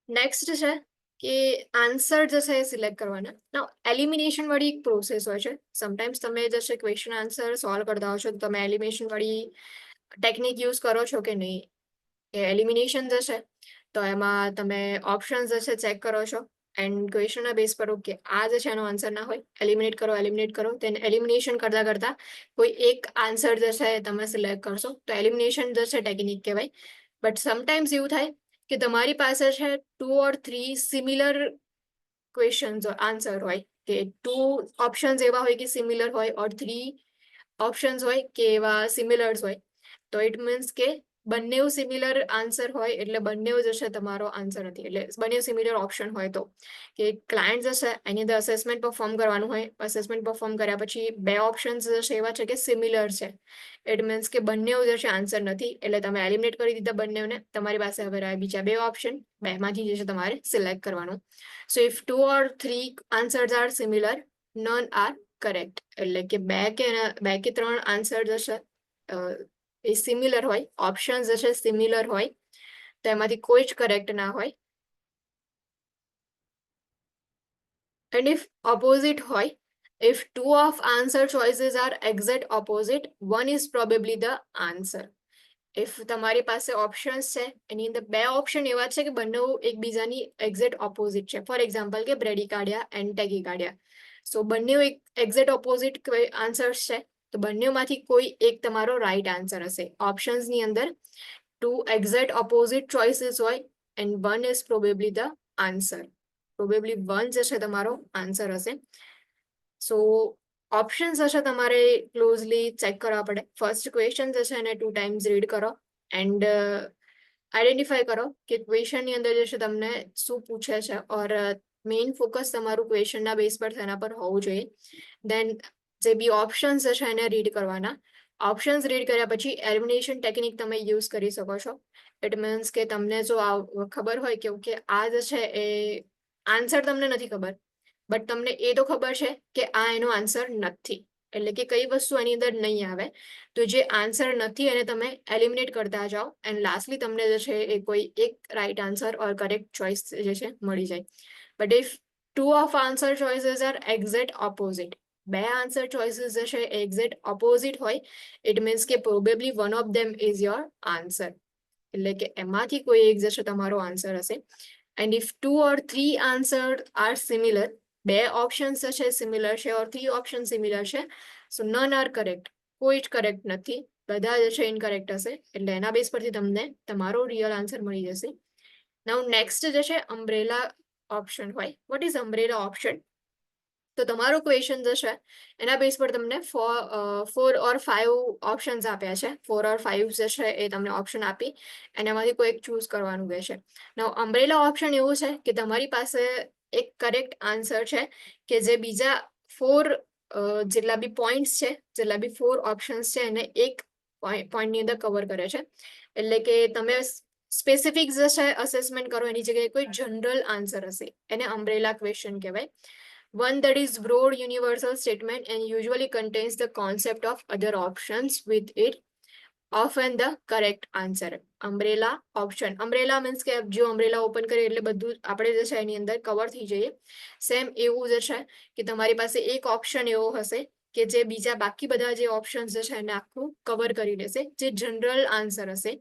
Next છે કે આન્સર જે છે એ સિલેક્ટ કરવાના. નાઉ એલિમિનેશન વાળી એક પ્રોસેસ હોય છે. સમટાઈમ્સ તમે જે છે ક્વેશ્ચન આન્સર સોલ્વ કરતા હો છો તો તમે એલિમિનેશન વાળી ટેકનિક યુઝ કરો છો કે નહીં. કે એલિમિનેશન જે છે તો એમાં તમે ઓપ્શન્સ જે છે ચેક કરો છો એન્ડ ક્વેશ્ચનના બેઝ પર ઓકે આ જે છે એનો આન્સર ના હોય એલિમિનેટ કરો તેને એલિમિનેશન કરતા કોઈ એક આન્સર જે છે તમે સિલેક્ટ કરશો તો એલિમિનેશન જે છે ટેકનિક કહેવાય. બટ સમટાઈમ્સ એવું થાય કે તમારી પાસે છે 2 or 3 સિમિલર ક્વેશ્ચન્સ આન્સર હોય કે 2 ઓપ્શન્સ એવા હોય કે સિમિલર હોય ઓર 3 ઓપ્શન્સ હોય કે એવા સિમિલર્સ હોય. તો ઇટ મીન્સ કે બંને સિમિલર આન્સર હોય એટલે બંને જે છે તમારો આન્સર નથી. એટલે બંને સિમિલર ઓપ્શન હોય તો કે ક્લાયન્ટ જે છે એની અંદર અસેસમેન્ટ પરફોર્મ કરવાનું હોય. અસેસમેન્ટ પરફોર્મ કર્યા પછી 2 ઓપ્શન્સ જે છે એવા છે કે સિમિલર છે. ઇટ મીન્સ કે બંને જે છે આન્સર નથી એટલે તમે એલિમિનેટ કરી દીધા બંનેને. તમારી પાસે હવે રહ્યા બીજા 2 ઓપ્શન, બેમાંથી જે છે તમારે સિલેક્ટ કરવાનું. So if 2 or 3 answers are similar, none are correct. એટલે કે 2 કે 3 આન્સર જે છે એ સિમિલર હોય, ઓપ્શન્સ જે છે સિમિલર હોય તો એમાંથી કોઈ જ કરેક્ટ ના હોય. એન્ડ ઇફ ઓપોઝિટ હોય, if 2 of answer choices are exact opposite, one is probably the answer. If તમારી પાસે ઓપ્શન્સ છે એની અંદર 2 ઓપ્શન એવા છે કે બંને એકબીજાની એક્ઝેક્ટ ઓપોઝિટ છે. ફોર એક્ઝામ્પલ કે બ્રેડિકાર્ડિયા એન્ડ ટેકિકાર્ડિયા. સો બંને એક્ઝેક્ટ ઓપોઝિટ આન્સર્સ છે તો બંનેમાંથી કોઈ એક તમારો રાઈટ આન્સર હશે. ઓપ્શન્સની અંદર 2 એક્ઝેક્ટ ઓપોઝિટ ચોઇસીસ હોય and one is probably the answer. Probably 1 જે છે તમારો આન્સર હશે. સો ઓપ્શન્સ હશે તમારે ક્લોઝલી ચેક કરવા પડે. ફર્સ્ટ ક્વેશ્ચન જે છે એને 2 times રીડ કરો એન્ડ આઈડેન્ટિફાઈ કરો કે ક્વેશ્ચનની અંદર જે છે તમને શું પૂછે છે ઓર મેઇન ફોકસ તમારું ક્વેશ્ચનના બેઝ પર તેના પર હોવું જોઈએ. દેન જે બી ઓપ્શન્સ છે એને રીડ કરવાના. ઓપ્શન્સ રીડ કર્યા પછી એલિમિનેશન ટેકનિક તમે યુઝ કરી શકો છો. ઇટ મીન્સ કે તમને જો ખબર હોય કે ઓકે આ જે છે એ આન્સર તમને નથી ખબર બટ તમને એ તો ખબર છે કે આ એનો આન્સર નથી એટલે કે કઈ વસ્તુ એની અંદર નહીં આવે તો જે આન્સર નથી એને તમે એલિમિનેટ કરતા જાઓ એન્ડ લાસ્ટલી તમને જે છે એ કોઈ એક રાઈટ આન્સર ઓર કરેક્ટ ચોઇસ જે છે મળી જાય. But if 2 of answer choices are exact opposite, 2 answer choices જે છે એક્ઝેક્ટ ઓપોઝિટ હોય ઇટ મીન્સ કે probably one of them is your answer. એટલે કે એમાંથી કોઈ એક જે છે તમારો આન્સર હશે. And if 2 or 3 answer are similar બે ઓપ્શન્સ છે સિમિલર છે ઓર 3 ઓપ્શન સિમિલર છે, સો નન આર કરેક્ટ, કોઈ જ કરેક્ટ નથી, બધા જે છે ઇનકરેક્ટ હશે, એટલે એના બેઝ પરથી તમને તમારો રિયલ આન્સર મળી જશે. નાઉ નેક્સ્ટ જે છે અમ્બ્રેલા ઓપ્શન હોય. What is umbrella option? તો તમારો ક્વેશ્ચન જે છે એના બેઝ પર તમને 4 ઓર 5 ઓપ્શન્સ આપ્યા છે. 4 ઓર 5 જે છે એ તમને ઓપ્શન આપી અને એમાંથી કોઈ એક ચૂઝ કરવાનું કહે છે. નાઉ અમ્બ્રેલા ઓપ્શન એવું છે કે તમારી પાસે એક કરેક્ટ આન્સર છે કે જે બીજા 4 જેટલા બી પોઈન્ટ્સ છે, જેટલા બી 4 ઓપ્શન્સ છે એને એક પોઈન્ટની અંદર કવર કરે છે. એટલે કે તમે સ્પેસિફિક જે છે અસેસમેન્ટ કરો એની જગ્યાએ કોઈ જનરલ આન્સર હશે, એને અમ્બ્રેલા ક્વેશ્ચન કહેવાય. One that is broad universal statement and usually contains the concept of other options with it, often the correct answer. Umbrella option. Umbrella means કે જો umbrella open કરે એટલે બધું આપણે જે છે એની અંદર કવર થઈ જઈએ. સેમ એવું જે છે કે તમારી પાસે એક ઓપ્શન એવો હશે કે જે બીજા બાકી બધા જે ઓપ્શન્સ જે છે એને આખું કવર કરી લેશે, જે જનરલ આન્સર હશે,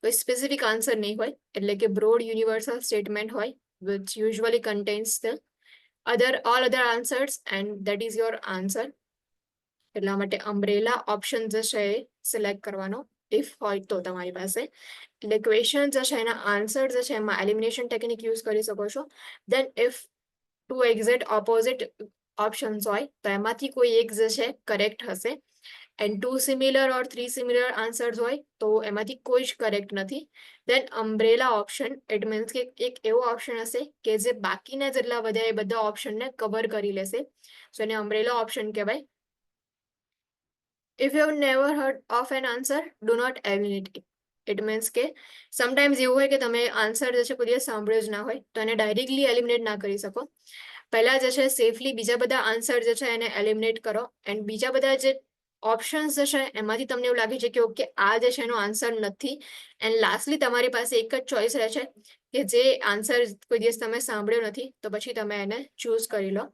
કોઈ સ્પેસિફિક આન્સર નહીં હોય. એટલે કે બ્રોડ યુનિવર્સલ સ્ટેટમેન્ટ હોય which usually contains the all other answers and that is your answer. એટલા માટે અમ્બ્રેલા ઓપ્શન જે છે એ સિલેક્ટ કરવાનો ઇફ હોય તો તમારી પાસે. એટલે ક્વેશ્ચન જે છે એના આન્સર જે છે એમાં એલિમિનેશન ટેકનિક યુઝ કરી શકો છો. દેન ઇફ 2 એક્ઝેક્ટ ઓપોઝિટ ઓપ્શન્સ હોય તો એમાંથી કોઈ એક જે છે કરેક્ટ હશે, and 2 similar or 3 similar answers હોય તો એમાંથી કોઈ જ કરેક્ટ નથી. દેન અમ્બ્રેલા ઓપ્શન ઇટ મીન્સ કે એક એવો ઓપ્શન હશે કે જે બાકીના જેટલા બધા એ બધા ઓપ્શનને કવર કરી લેશે, સો એને અમ્બ્રેલા ઓપ્શન કહેવાય. If you have never heard of an answer, do not eliminate it. It means કે સમટાઈમ્સ એવું હોય કે તમે આન્સર જે છે કોઈ દિવસ સાંભળ્યો જ ના હોય તો એને ડાયરેક્ટલી એલિમિનેટ ના કરી શકો. પહેલા જે છે સેફલી બીજા બધા આન્સર જે છે એને એલિમિનેટ કરો, એન્ડ બીજા બધા જે ઓપ્શન્સ જે છે એમાંથી તમને એવું લાગે છે કે ઓકે આ જે છે એનો આન્સર નથી, એન્ડ લાસ્ટલી તમારી પાસે એક જ ચોઇસ રહે છે કે જે આન્સર કોઈ દિવસ તમે સાંભળ્યો નથી, તો પછી તમે એને ચૂઝ કરી લો.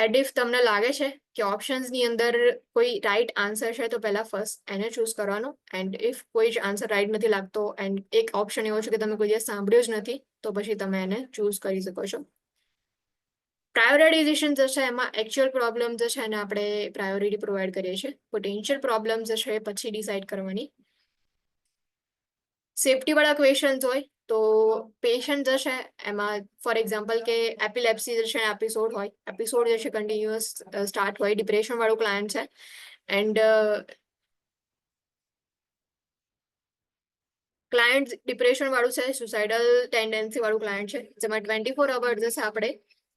એન્ડ ઇફ તમને લાગે છે કે ઓપ્શન્સની અંદર કોઈ રાઈટ આન્સર છે તો પહેલા ફર્સ્ટ એને ચૂઝ કરવાનો, એન્ડ ઇફ કોઈ જ આન્સર રાઈટ નથી લાગતો એન્ડ એક ઓપ્શન એવો છે કે તમે કોઈ દિવસ સાંભળ્યો જ નથી તો પછી તમે એને ચૂઝ કરી શકો છો. પ્રાયોરિટાઇઝેશન જે છે એમાં એકચ્યુઅલ પ્રોબ્લેમ જે છે એને આપણે પ્રાયોરિટી પ્રોવાઈડ કરીએ છીએ, પોટેન્શિયલ પ્રોબ્લેમ જે છે એ પછી ડિસાઇડ કરવાની. સેફટી વાળા ક્વેશ્ચન્સ હોય તો પેશન્ટ જે છે એમાં ફોર એક્ઝામ્પલ કે એપિલેપ્સી જે છે એપિસોડ હોય, એપિસોડ જે છે કન્ટિન્યુઅસ સ્ટાર્ટ હોય, ડિપ્રેશન વાળું ક્લાયન્ટ છે, એન્ડ ક્લાયન્ટ ડિપ્રેશન વાળું છે, સુસાઇડલ ટેન્ડન્સી વાળું ક્લાયન્ટ છે, જેમાં 24 અવર્સ જે છે આપણે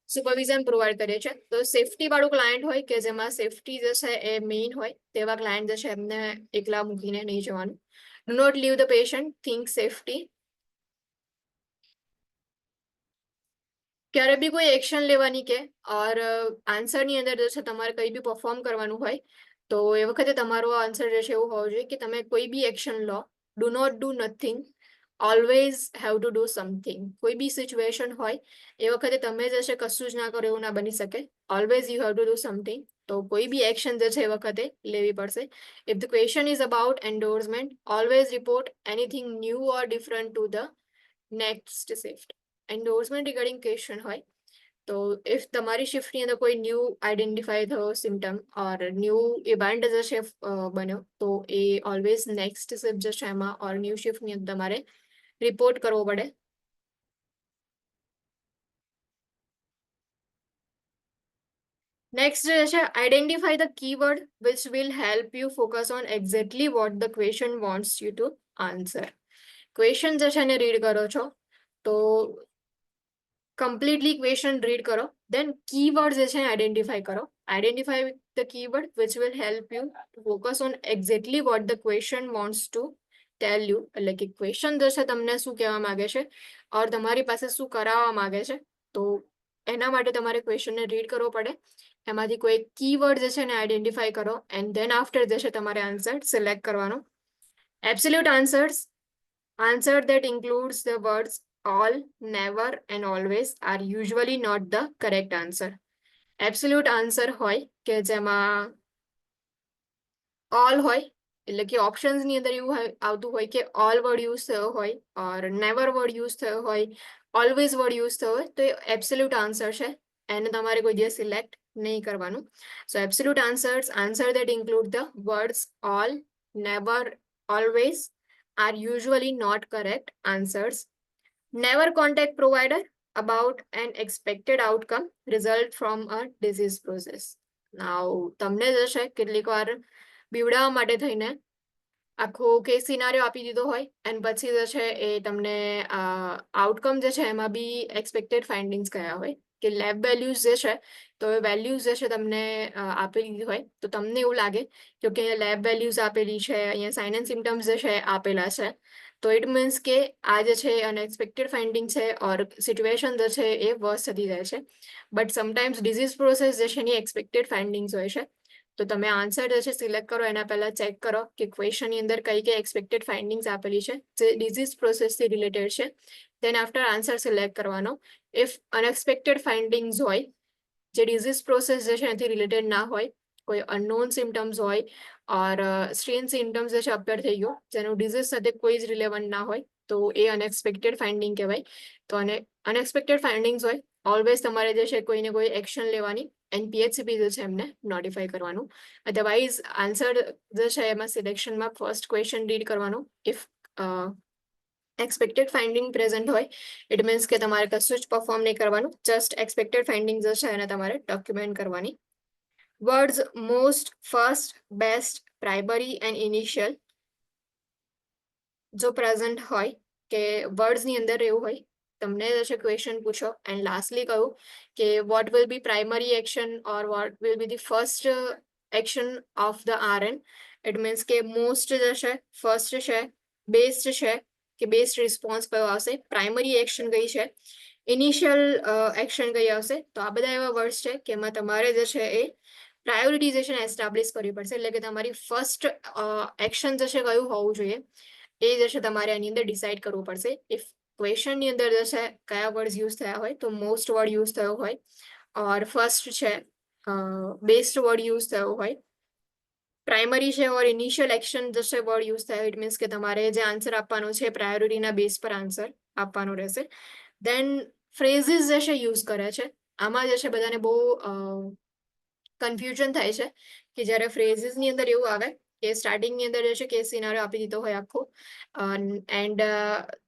સુપરવિઝન પ્રોવાઈડ કરીએ છીએ. તો સેફટી વાળું ક્લાયન્ટ હોય કે જેમાં સેફટી જે છે એ મેઇન હોય તેવા ક્લાયન્ટ જે છે એમને એકલા મૂકીને નહીં જવાનું. Do not leave the patient, think safety. ક્યારે બી કોઈ એક્શન લેવાની કે ઓર આન્સરની અંદર જે છે તમારે કંઈ બી પરફોર્મ કરવાનું હોય તો એ વખતે તમારો આન્સર જે છે એવું હોવો જોઈએ કે તમે કોઈ બી એક્શન લો, do not do nothing, always have to do something. કોઈ બી સિચ્યુએશન હોય એ વખતે તમે જે છે કશું જ ના કરો એવું ના બની શકે, always you have to do something. તો કોઈ બી એક્શન જે છે એ વખતે લેવી પડશે. If the question is about endorsement, always report anything new or different to the next shift. Endorsement regarding question હોય તો ઇફ તમારી શિફ્ટની અંદર કોઈ ન્યૂ આઈડેન્ટિફાઈ થયો સિમ્ટમ ઓર ન્યૂ ઇવેન્ટ જે છે બન્યો તો એ ઓલવેઝ નેક્સ્ટ શિફ્ટ જે છે એમાં ઓર ન્યૂ શિફ્ટની અંદર તમારે રિપોર્ટ કરવો પડે. નેક્સ્ટ જે છે identify the keyword which will help you focus on exactly vote the question wants you to answer. Question જે છે એને રીડ કરો છો તો કમ્પ્લીટલી ક્વેશ્ચન રીડ કરો, દેન કીવર્ડ જે છે આઈડેન્ટિફાઈ કરો. Identify the keyword which will help you two focus on exactly vote the question wants to tell you. એટલે કે ક્વેશ્ચન જે છે તમને શું કહેવા માંગે છે ઓર તમારી પાસે શું કરાવવા માંગે છે, તો એના માટે તમારે ક્વેશ્ચનને રીડ કરવો પડે, એમાંથી કોઈ કીવર્ડ જે છે એને આઈડેન્ટિફાઈ કરો એન્ડ દેન આફ્ટર જે છે તમારે આન્સર સિલેક્ટ કરવાનો. Absolute answers, answer that includes the words all, never and always are usually not the correct answer. Absolute answer હોય કે જેમાં all હોય એટલે કે ઓપ્શન્સ ની અંદર એવું આવતું હોય કે ઓલ વર્ડ યુઝ થયો હોય ઓર નેવર વર્ડ યુઝ થયો હોય, ઓલવેઝ વર્ડ યુઝ થયો હોય, તો એ એબ્સોલ્યુટ આન્સર છે, એને તમારે કોઈ દિવસ સિલેક્ટ નહીં કરવાનું. So absolute answer that include the words all, never, always are usually not correct answers. Never contact provider about an expected outcome result from a disease process. Now તમને જશે કેટલીક વાર બીવડાવવા માટે થઈને આખો કેસ સિનારીઓ આપી દીધો હોય અને પછી જે છે એ તમને આઉટકમ જે છે એમાં બી એક્સપેક્ટેડ ફાઇન્ડિંગ્સ કયા હોય કે લેબ વેલ્યુઝ જે છે તો એ વેલ્યુઝ જે છે તમને આપેલી હોય તો તમને એવું લાગે કે અહીંયા લેબ વેલ્યુઝ આપેલી છે, અહીંયા સાઇન એન્ડ સિમ્ટમ્સ જે છે આપેલા છે, તો ઇટ મીન્સ કે આ જે છે અનએક્સપેક્ટેડ ફાઇન્ડિંગ છે ઓર સિચ્યુએશન જે છે એ વર્સ થતી જાય છે. બટ સમટાઇમ્સ ડિઝીઝ પ્રોસેસ જે છે એની એક્સપેક્ટેડ ફાઇન્ડિંગ્સ હોય છે. તો તમે આન્સર જે છે સિલેક્ટ કરો એના પહેલા ચેક કરો કે ક્વેશ્ચનની અંદર કઈ કઈ એક્સપેક્ટેડ ફાઇન્ડિંગ્સ આપેલી છે જે ડિઝીઝ પ્રોસેસથી રિલેટેડ છે. દેન આફ્ટર આન્સર સિલેક્ટ કરવાનો. ઇફ અનએક્સપેક્ટેડ ફાઇન્ડિંગ્સ હોય જે ડિઝીઝ પ્રોસેસ જે છે એનાથી રિલેટેડ ના હોય, કોઈ અનનોન સિમ્ટમ્સ હોય ઓર સ્ટ્રેન્જ સિમ્ટમ્સ જે છે અપેર થઈ ગયો જેનું ડિઝીઝ સાથે કોઈ જ રિલેવન્ટ ના હોય, તો એ અનએક્સપેક્ટેડ ફાઇન્ડિંગ કહેવાય. તો અનએક્સપેક્ટેડ ફાઇન્ડિંગ્સ હોય ઓલવેઝ તમારે જે છે કોઈને કોઈ એક્શન લેવાની એન્ડ PHCP જે છે એમને નોટિફાઈ કરવાનું. અધરવાઇઝ આન્સર જે છે એમાં સિલેક્શનમાં ફર્સ્ટ ક્વેશ્ચન રીડ કરવાનું. ઇફ એક્સપેક્ટેડ ફાઇન્ડિંગ પ્રેઝન્ટ હોય ઇટ મીન્સ કે તમારે કશું જ પરફોર્મ નહીં કરવાનું, જસ્ટ એક્સપેક્ટેડ ફાઇન્ડિંગ જે છે એને તમારે ડોક્યુમેન્ટ કરવાની. Words most, first, best, primary and initial જો પ્રેઝન્ટ હોય કે વર્ડ્સની અંદર એવું હોય તમને જે ક્વેશ્ચન પૂછો એન્ડ લાસ્ટલી કહું કે what will be primary action or what will be the first action of the RN. It means કે મોસ્ટ જે છે, ફર્સ્ટ છે, બેસ્ટ છે કે બેસ્ટ રિસ્પોન્સ કયો આવશે, પ્રાઇમરી એક્શન કઈ છે, ઇનિશિયલ એક્શન કઈ આવશે. તો આ બધા એવા વર્ડ્સ છે કે એમાં તમારે જે છે એ પ્રાયોરિટીઝેશન એસ્ટાબ્લિશ કરવી પડશે, એટલે કે તમારી ફર્સ્ટ એક્શન જે છે કયું હોવું જોઈએ એ જે છે તમારે આની અંદર ડિસાઇડ કરવું પડશે. ઇફ ક્વેશ્ચનની અંદર જે છે કયા વર્ડ્સ યુઝ થયા હોય તો મોસ્ટ વર્ડ યુઝ થયો હોય ઓર ફર્સ્ટ છે, બેસ્ટ વર્ડ યુઝ થયો હોય, પ્રાઇમરી છે ઓર ઇનિશિયલ એક્શન જે છે વર્ડ યુઝ થયો, ઇટ મીન્સ કે તમારે જે આન્સર આપવાનો છે પ્રાયોરિટીના બેઝ પર આન્સર આપવાનો રહેશે. દેન ફ્રેઝિસ જે છે યુઝ કરે છે, આમાં જે છે બધાને બહુ કન્ફ્યુઝન થાય છે કે જ્યારે ફ્રેઝિસની અંદર એવું આવે કે સ્ટાર્ટિંગની અંદર જે છે કેસ સિનારીઓ આપી દીધો હોય આખો એન્ડ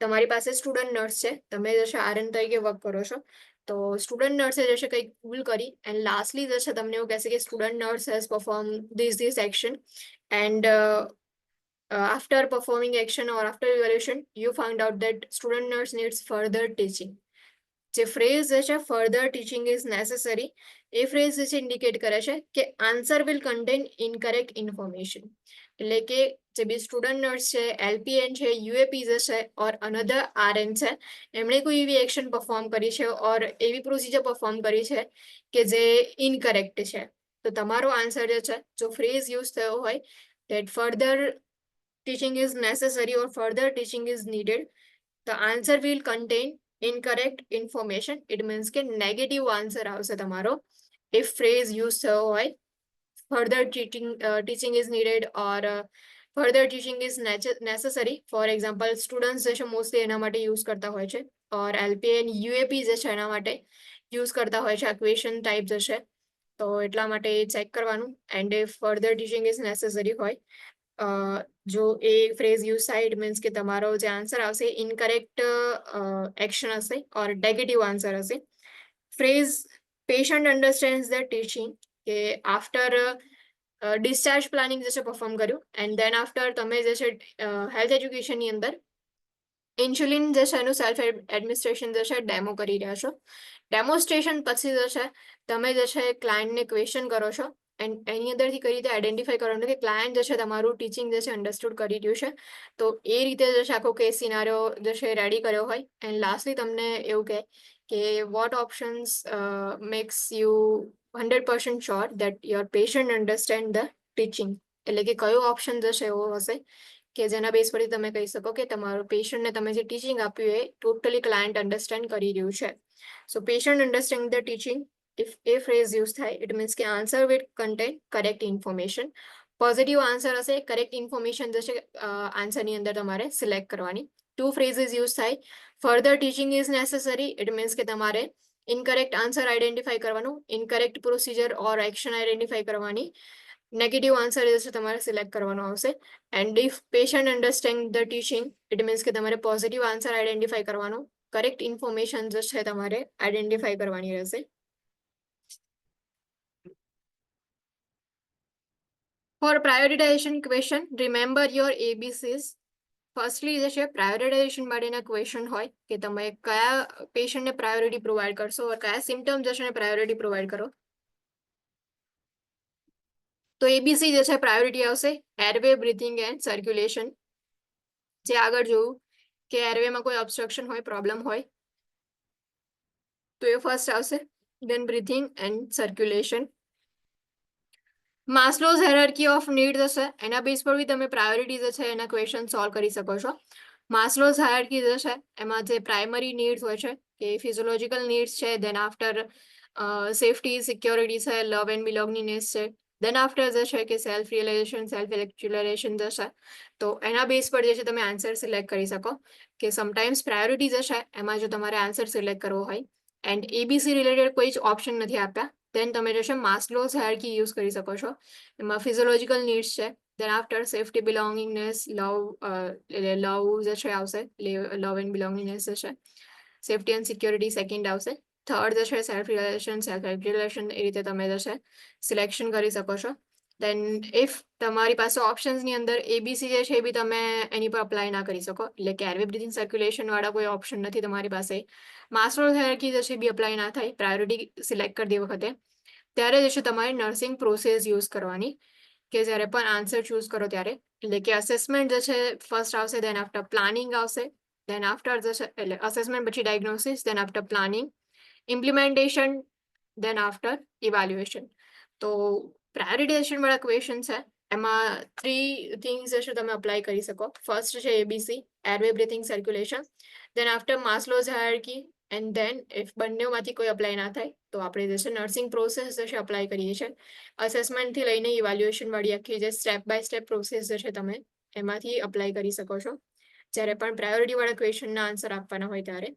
તમારી પાસે સ્ટુડન્ટ નર્સ છે, તમે જે છે RN તરીકે વર્ક કરો છો, તો સ્ટુડન્ટ નર્સે જે છે કંઈક ભૂલ કરી એન્ડ લાસ્ટલી જે છે તમને એવું કહેશે કે student nurse has perform this action and after performing action or after evaluation you found out that student nurse needs further teaching. જે ફ્રેઝ જે છે ફર્ધર ટીચિંગ ઇઝ નેસેસરી એ ફ્રેઝ જે છે ઇન્ડિકેટ કરે છે કે answer will contain incorrect information. એટલે કે જે બી સ્ટુડન્ટ નર્સ છે, LPN છે, UAP જે છે ઓર અનધર RN છે, એમણે કોઈ એવી એક્શન પરફોર્મ કરી છે ઓર એવી પ્રોસિજર પરફોર્મ કરી છે કે જે ઇનકરેક્ટ છે, તો તમારો આન્સર જે છે જો ફ્રેઝ યુઝ થયો હોય that further teaching is necessary or further teaching is needed, the answer will contain incorrect information. It means કે નેગેટિવ આન્સર આવશે તમારો if phrase use થયો હોય further teaching is needed or further teaching is necessary. For example students જે છે mostly એના માટે use કરતા હોય છે ઓર LPN UAP જે છે એના માટે યુઝ કરતા હોય છે આ ક્વેશ્ચન ટાઈપ જે છે, તો એટલા માટે ચેક કરવાનું. And if further teaching is necessary હોય જો એ ફ્રેઝ યુઝ થાય ઇટ મીન્સ કે તમારો જે આન્સર આવશે ઇનકરેક્ટ એક્શન હશે ઓર નેગેટિવ આન્સર હશે. ફ્રેઝ પેશન્ટ અન્ડરસ્ટેન્ડ્સ ધ ટીચિંગ કે આફ્ટર ડિસ્ચાર્જ પ્લાનિંગ જે છે પરફોર્મ કર્યું એન્ડ દેન આફ્ટર તમે જે છે હેલ્થ એજ્યુકેશનની અંદર ઇન્સ્યુલિન જે છે એનું સેલ્ફ એડમિનિસ્ટ્રેશન જે છે ડેમો કરી રહ્યા છો. ડેમોન્સ્ટ્રેશન પછી જે છે તમે જે છે ક્લાયન્ટને ક્વેશ્ચન કરો છો એન્ડ એની અંદરથી કઈ રીતે આઈડેન્ટિફાઈ કરવાનું કે ક્લાયન્ટ જે છે તમારું ટીચિંગ જે છે અન્ડરસ્ટુડ કરી રહ્યું છે, તો એ રીતે જે છે આખો કેસ સિનારીઓ જે છે રેડી કર્યો હોય એન્ડ લાસ્ટલી તમને એવું કહે કે what options makes you 100% sure that your patient understand the teaching. એટલે કે કયો ઓપ્શન જે છે એવો હશે કે જેના બેઝ પરથી તમે કહી શકો કે તમારું પેશન્ટને તમે જે ટીચિંગ આપ્યું એ ટોટલી ક્લાયન્ટ અન્ડરસ્ટેન્ડ કરી રહ્યું છે. So patient understand the teaching, if a phrase used થાય it means કે answer will contain correct information. Positive answer હશે કરેક્ટ ઇન્ફોર્મેશન જશે આન્સરની અંદર તમારે સિલેક્ટ કરવાની. 2 ફ્રેઝીસ યુઝ થાય. Further teaching is necessary. It means કે તમારે ઇનકરેક્ટ આન્સર આઈડેન્ટિફાઈ કરવાનું, ઇનકરેક્ટ પ્રોસિજર ઓર એક્શન આઈડેન્ટિફાઈ કરવાની, નેગેટિવ આન્સર જશે તમારે સિલેક્ટ કરવાનો આવશે. And if patient understand the teaching, it means કે તમારે પોઝિટિવ આન્સર આઈડેન્ટિફાઈ કરવાનો, કરેક્ટ ઇન્ફોર્મેશન જે છે તમારે આઈડેન્ટિફાઈ કરવાની રહેશે. For prioritization question, remember your ABCs. Firstly જે છે પ્રાયોરિટાઇઝેશન માટેના ક્વેશ્ચન હોય કે તમે કયા પેશન્ટને પ્રાયોરિટી પ્રોવાઈડ કરશો અને કયા સિમ્ટમ જે છે પ્રાયોરિટી પ્રોવાઈડ કરો. તો એબીસી જે છે પ્રાયોરિટી આવશે એરવે, બ્રીથિંગ એન્ડ સર્ક્યુલેશન. જે આગળ જોયું કે એરવેમાં કોઈ ઓબ્સ્ટ્રક્શન હોય, પ્રોબ્લેમ હોય તો એ ફર્સ્ટ આવશે, then breathing and circulation. Maslow's hierarchy of need હશે, એના બેઝ પર બી તમે પ્રાયોરિટી જે છે એના ક્વેશ્ચન સોલ્વ કરી શકો છો. માસ્લોઝ હાયરાર્કી જે છે એમાં જે પ્રાઇમરી નીડ્સ હોય છે કે ફિઝિયોલોજીકલ નીડ્સ છે, દેન આફ્ટર સેફટી, સિક્યોરિટી છે, લવ એન્ડ બિલોંગિંગનેસ છે, દેન આફ્ટર જે છે કે સેલ્ફ રિયલાઇઝેશન, સેલ્ફ એક્ચ્યુઅલાઇઝેશન જશે. તો એના બેઝ પર જે છે તમે આન્સર સિલેક્ટ કરી શકો કે સમટાઈમ્સ પ્રાયોરિટી જે છે એમાં જો તમારે આન્સર સિલેક્ટ કરવો હોય એન્ડ એબીસી રિલેટેડ કોઈ જ ઓપ્શન નથી આપ્યા, દેન તમે જે છે માસ્લોઝ હાયરાર્કી યુઝ કરી શકો છો. એમાં ફિઝિયોલોજીકલ નીડ્સ છે, દેન આફ્ટર સેફટી, બિલોંગિંગનેસ, લવ જે છે આવશે, લવ એન્ડ બિલોંગિંગનેસ જે છે, સેફટી એન્ડ સિક્યોરિટી સેકન્ડ આવશે. થર્ડ જે છે સેલ્ફ રિયલાઇઝેશન, સેલ્ફ એક્ચ્યુઅલાઇઝેશન, એ રીતે તમે જે છે સિલેક્શન કરી શકો છો. દેન ઇફ તમારી પાસે ઓપ્શન્સની અંદર એબીસી જે છે એ બી તમે એની પર અપ્લાય ના કરી શકો, એટલે કે એરવે, બ્રીથિંગ, સર્ક્યુલેશન વાળા કોઈ ઓપ્શન નથી તમારી પાસે, માસ્લોઝ હાયરાર્કી જે છે બી અપ્લાય ના થાય પ્રાયોરિટી સિલેક્ટ કરતી વખતે, ત્યારે જે છે તમારે નર્સિંગ પ્રોસેસ યુઝ કરવાની કે જ્યારે પણ આન્સર ચૂઝ કરો ત્યારે. એટલે કે અસેસમેન્ટ જે છે ફર્સ્ટ આવશે, દેન આફ્ટર પ્લાનિંગ આવશે, દેન આફ્ટર જે છે એટલે અસેસમેન્ટ પછી diagnosis, then after planning, implementation, then after evaluation. તો પ્રાયોરિટાઇઝેશન વાળા ક્વેશ્ચન છે એમાં 3 થિંગ્સ જે છે તમે અપ્લાય કરી શકો. ફર્સ્ટ છે ABC, airway, breathing, circulation, then after Maslow's hierarchy, and then if બંનેમાંથી કોઈ અપ્લાય ના થાય તો આપણે જે છે નર્સિંગ પ્રોસેસ જે છે અપ્લાય કરીએ છીએ. અસેસમેન્ટથી લઈને ઇવેલ્યુએશન વાળી આખી જે સ્ટેપ બાય સ્ટેપ પ્રોસેસ જે છે તમે એમાંથી અપ્લાય કરી શકો છો જ્યારે પણ પ્રાયોરિટી વાળા ક્વેશ્ચનના આન્સર આપવાના હોય ત્યારે.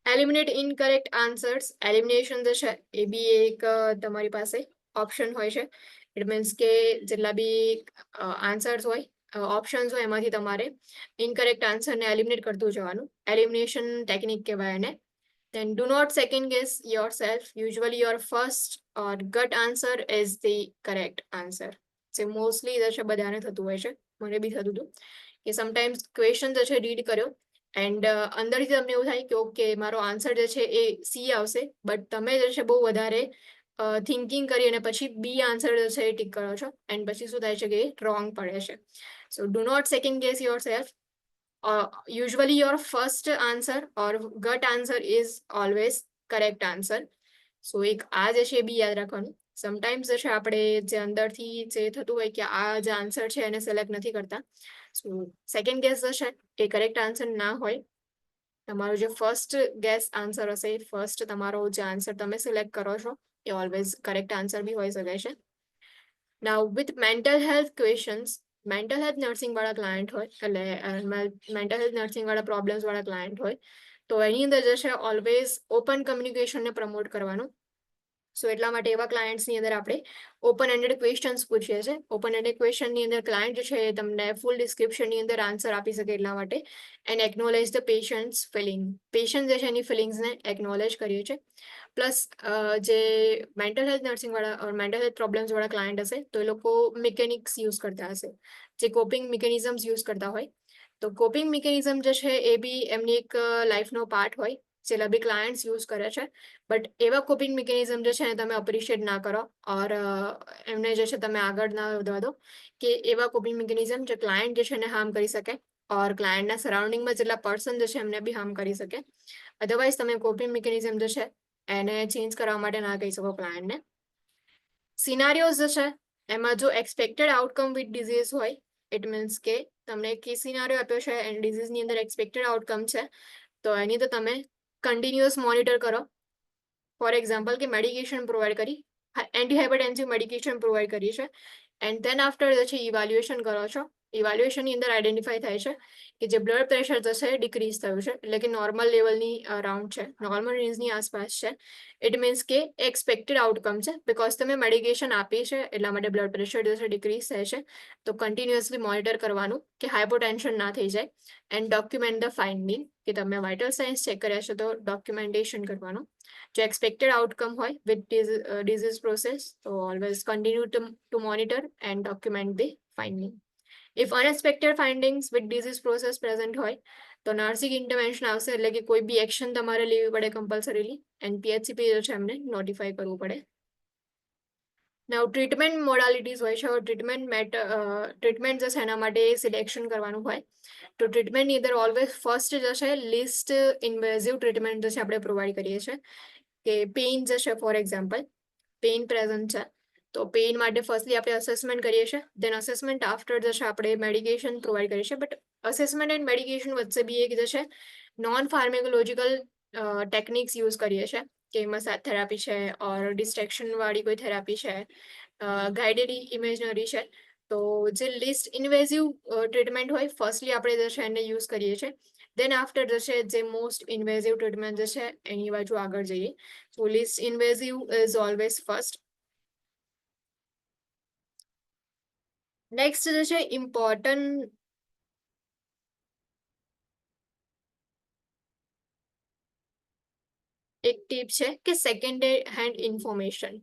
એલિમિનેટ ઇનકરેક્ટ આન્સર્સ, એલિમિનેશન જે છે એ બી એક તમારી પાસે ઓપ્શન હોય છે. ઇટ મીન્સ કે જેટલા બી આન્સર્સ હોય, ઓપ્શન્સ હોય, એમાંથી તમારે ઇનકરેક્ટ આન્સરને એલિમિનેટ કરતું જવાનું. એલિમિનેશન ટેકનિક કહેવાય એને. Then do not second guess yourself. Usually your first or gut answer is the correct answer. જે મોસ્ટલી જે છે બધાને થતું હોય છે, મને બી થતું હતું કે સમટાઈમ્સ ક્વેશ્ચન જે છે રીડ કર્યો એન્ડ અંદરથી તમને એવું થાય કે ઓકે મારો આન્સર જે છે એ સી આવશે, બટ તમે જે છે બહુ વધારે થિંકિંગ કરી અને પછી બી આન્સર જે છે એ ટીક કરો છો એન્ડ પછી શું થાય છે કે એ રોંગ પડે છે. So do not second guess yourself. Usually your first answer or gut answer is always correct answer. So એક આ જે છે એ બી યાદ રાખવાનું. સમટાઈમ્સ જે છે આપણે જે અંદરથી જે થતું હોય કે આ જે આન્સર છે એને સિલેક્ટ નથી કરતા, સો સેકન્ડ ગેસ જે છે એ કરેક્ટ આન્સર ના હોય. તમારો જે ફર્સ્ટ ગેસ આન્સર હશે, ફર્સ્ટ તમારો જે આન્સર તમે સિલેક્ટ કરો છો એ ઓલવેઝ કરેક્ટ આન્સર બી હોઈ શકે છે. Now with mental health questions, mental health nursing વાળા ક્લાયન્ટ હોય એટલે મેન્ટલ હેલ્થ નર્સિંગ વાળા પ્રોબ્લેમ્સ વાળા ક્લાયન્ટ હોય તો એની અંદર જે છે ઓલવેઝ ઓપન કમ્યુનિકેશનને પ્રમોટ કરવાનું. સો એટલા માટે એવા ક્લાયન્ટ્સની અંદર આપણે ઓપન એન્ડેડ ક્વેશ્ચન્સ પૂછીએ છીએ. ઓપન એન્ડેડ ક્વેશ્ચનની અંદર ક્લાયન્ટ જે છે એ તમને ફૂલ ડિસ્ક્રિપ્શનની અંદર આન્સર આપી શકે એટલા માટે and acknowledge the patient's feeling, patient જે છે એની ફિલિંગ્સને એકનોલેજ કરીએ છીએ. પ્લસ જે મેન્ટલ હેલ્થ નર્સિંગ વાળા મેન્ટલ હેલ્થ પ્રોબ્લેમ્સ વાળા ક્લાયન્ટ હશે તો એ લોકો મિકેનિક્સ યુઝ કરતા હશે, જે કોપિંગ મિકેનિઝમ્સ યુઝ કરતા હોય. તો કોપિંગ મિકેનિઝમ જે છે એ બી એમની એક લાઈફનો પાર્ટ હોય જેટલા બી ક્લાયન્ટ્સ યુઝ કરે છે, બટ એવા કોપિંગ મિકેનિઝમ જે છે તમે અપ્રિશિએટ ના કરો ઓર એમને જે છે તમે આગળ ના વધવા દો કે એવા કોપિંગ મિકેનિઝમ જે ક્લાયન્ટ જે છે એને હાર્મ કરી શકે ઓર ક્લાયન્ટના સરાઉન્ડિંગમાં જેટલા પર્સન જે છે એમને બી હાર્મ કરી શકે. અધરવાઇઝ તમે કોપિંગ મિકેનિઝમ જે છે એને ચેન્જ કરવા માટે ના કહી શકો ક્લાયન્ટને. સિનારીઓઝ જે છે એમાં જો એક્સપેક્ટેડ આઉટકમ વિથ ડિઝીઝ હોય, ઇટ મીન્સ કે તમને એક સિનારીઓ આપ્યો છે એન્ડ ડિઝીઝની અંદર એક્સપેક્ટેડ આઉટકમ છે તો એની તો તમે કન્ટિન્યુઅસ મોનિટર કરો. ફોર એક્ઝામ્પલ કે મેડિકેશન પ્રોવાઈડ કરી એન્ટીહાઇપરટેન્સિવ મેડિકેશન પ્રોવાઈડ કરીએ છીએ એન્ડ ધેન આફ્ટર જે ઇવાલ્યુએશન કરો છો ઇવાલ્યુએશનની અંદર આઈડેન્ટિફાઈ થાય છે કે જે બ્લડ પ્રેશર જશે ડિક્રીઝ થયું છે એટલે કે નોર્મલ લેવલની અરાઉન્ડ છે નોર્મલ રેન્જની આસપાસ છે ઇટ મીન્સ કે એક્સપેક્ટેડ આઉટકમ છે બિકોઝ તમે મેડિકેશન આપી છે એટલા માટે બ્લડ પ્રેશર જશે ડિક્રીઝ થાય છે તો કન્ટિન્યુઅસલી મોનિટર કરવાનું કે હાઇપોટેન્શન ના થઈ જાય એન્ડ ડોક્યુમેન્ટ ધ ફાઇન્ડિંગ કે તમે વાઇટલ સાઇન્સ ચેક કર્યા છે તો ડોક્યુમેન્ટેશન કરવાનું જો એક્સપેક્ટેડ આઉટકમ હોય with disease process so always continue to monitor and document the finding if unexpected findings with disease process present હોય તો નર્સિંગ ઇન્ટરવેન્શન આવશે એટલે કે કોઈ બી એક્શન તમારે લેવી પડે કમ્પલસરીલી એન્ડ પીએચસીપી જે છે એમને નોટિફાઈ કરવું પડે નાઉ ટ્રીટમેન્ટ મોડાલિટીઝ હોય છે ટ્રીટમેન્ટ જે છે એના માટે સિલેક્શન કરવાનું હોય તો ટ્રીટમેન્ટની અંદર ઓલવેઝ ફર્સ્ટ જે છે લિસ્ટ ઇન્વેઝિવ ટ્રીટમેન્ટ જે છે આપણે પ્રોવાઈડ કરીએ છીએ કે પેઇન જે છે ફોર એક્ઝામ્પલ પેઇન પ્રેઝન્ટ છે તો પેઇન માટે ફર્સ્ટલી આપણે અસેસમેન્ટ કરીએ છીએ દેન અસેસમેન્ટ આફ્ટર જે છે આપણે મેડિકેશન પ્રોવાઈડ કરીએ છીએ બટ અસેસમેન્ટ એન્ડ મેડિકેશન વચ્ચે બી એક જે છે નોન ફાર્મેકોલોજીકલ ટેકનિક્સ યુઝ કરીએ છીએ કે મસાજ થેરાપી છે ઓર ડિસ્ટ્રેક્શન વાળી કોઈ થેરાપી છે ગાઈડેડ ઇમેજનરી છે તો જે લિસ્ટ ઇન્વેઝિવ ટ્રીટમેન્ટ હોય ફર્સ્ટલી આપણે જે છે એને યુઝ કરીએ છીએ દેન આફ્ટર જે છે જે મોસ્ટ ઇન્વેઝિવ ટ્રીટમેન્ટ જે છે એની બાજુ આગળ જઈએ so least invasive is always first next જે છે ઇમ્પોર્ટન્ટ એક ટીપ છે કે second hand information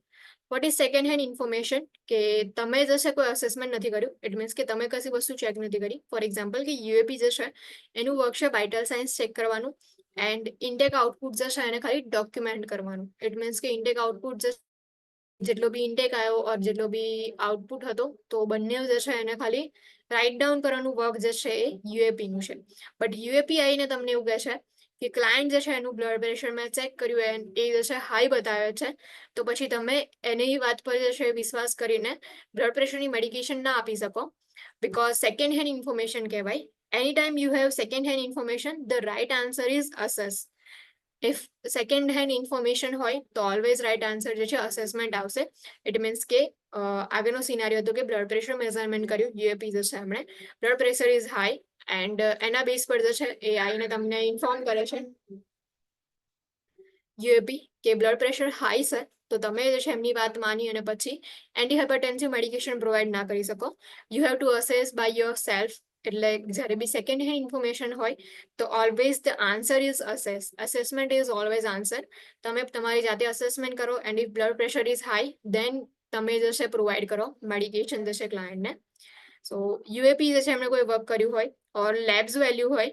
what is second hand information કે તમે જશે કોઈ અસેસમેન્ટ નથી કર્યું ઇટ મીન્સ કે તમે કશી વસ્તુ ચેક નથી કરી ફોર એક્ઝામ્પલ કે યુએપી જે છે એનું વર્ક છે વાઇટલ સાયન્સ ચેક કરવાનું એન્ડ ઇન્ટેક આઉટપુટ જે છે એને ખાલી ડોક્યુમેન્ટ કરવાનું ઇટ મીન્સ કે ઇન્ટેક આઉટપુટ જે જેટલો બી ઇન્ટેક આવ્યો ઓર જેટલો બી આઉટપુટ હતો તો બંને જે છે એને ખાલી રાઇટ ડાઉન કરવાનું વર્ક જે છે એ યુએપી નું છે બટ યુએપી આવીને તમને એવું કહે છે કે ક્લાયન્ટ જે છે એનું બ્લડ પ્રેશર મેં ચેક કર્યું એ જે છે હાઈ બતાવે છે તો પછી તમે એની વાત પર જે છે વિશ્વાસ કરીને બ્લડ પ્રેશરની મેડિકેશન ના આપી શકો બીકોઝ સેકન્ડ હેન્ડ ઇન્ફોર્મેશન કહેવાય any time you have second hand information the right answer is assess if second hand information હોય તો ઓલવેઝ રાઇટ આન્સર જે છે અસેસમેન્ટ આવશે ઇટ મીન્સ કે આગળનો સિનારીઓ હતો કે બ્લડ પ્રેશર મેઝરમેન્ટ કર્યું યુએપી જે છે એમણે blood pressure is high and એના બેઝ પર જે છે એ આઈને તમને ઇન્ફોર્મ કરે છે યુએપી કે બ્લડ પ્રેશર હાઈ છે તો તમે જે છે એમની વાત માની અને પછી એન્ટીહાઇપરટેન્સિવ મેડિકેશન પ્રોવાઈડ ના કરી શકો you have to assess by yourself એટલે જ્યારે બી સેકન્ડ હેન્ડ ઇન્ફોર્મેશન હોય તો always the answer is assessment is always answer તમે તમારી જાતે અસેસમેન્ટ કરો and if blood pressure is high then તમે જે છે પ્રોવાઈડ કરો મેડિકેશન જે છે ક્લાયન્ટને સો યુએપી જે છે એમણે કોઈ વર્ક કર્યું હોય ઓર લેબ્સ વેલ્યુ હોય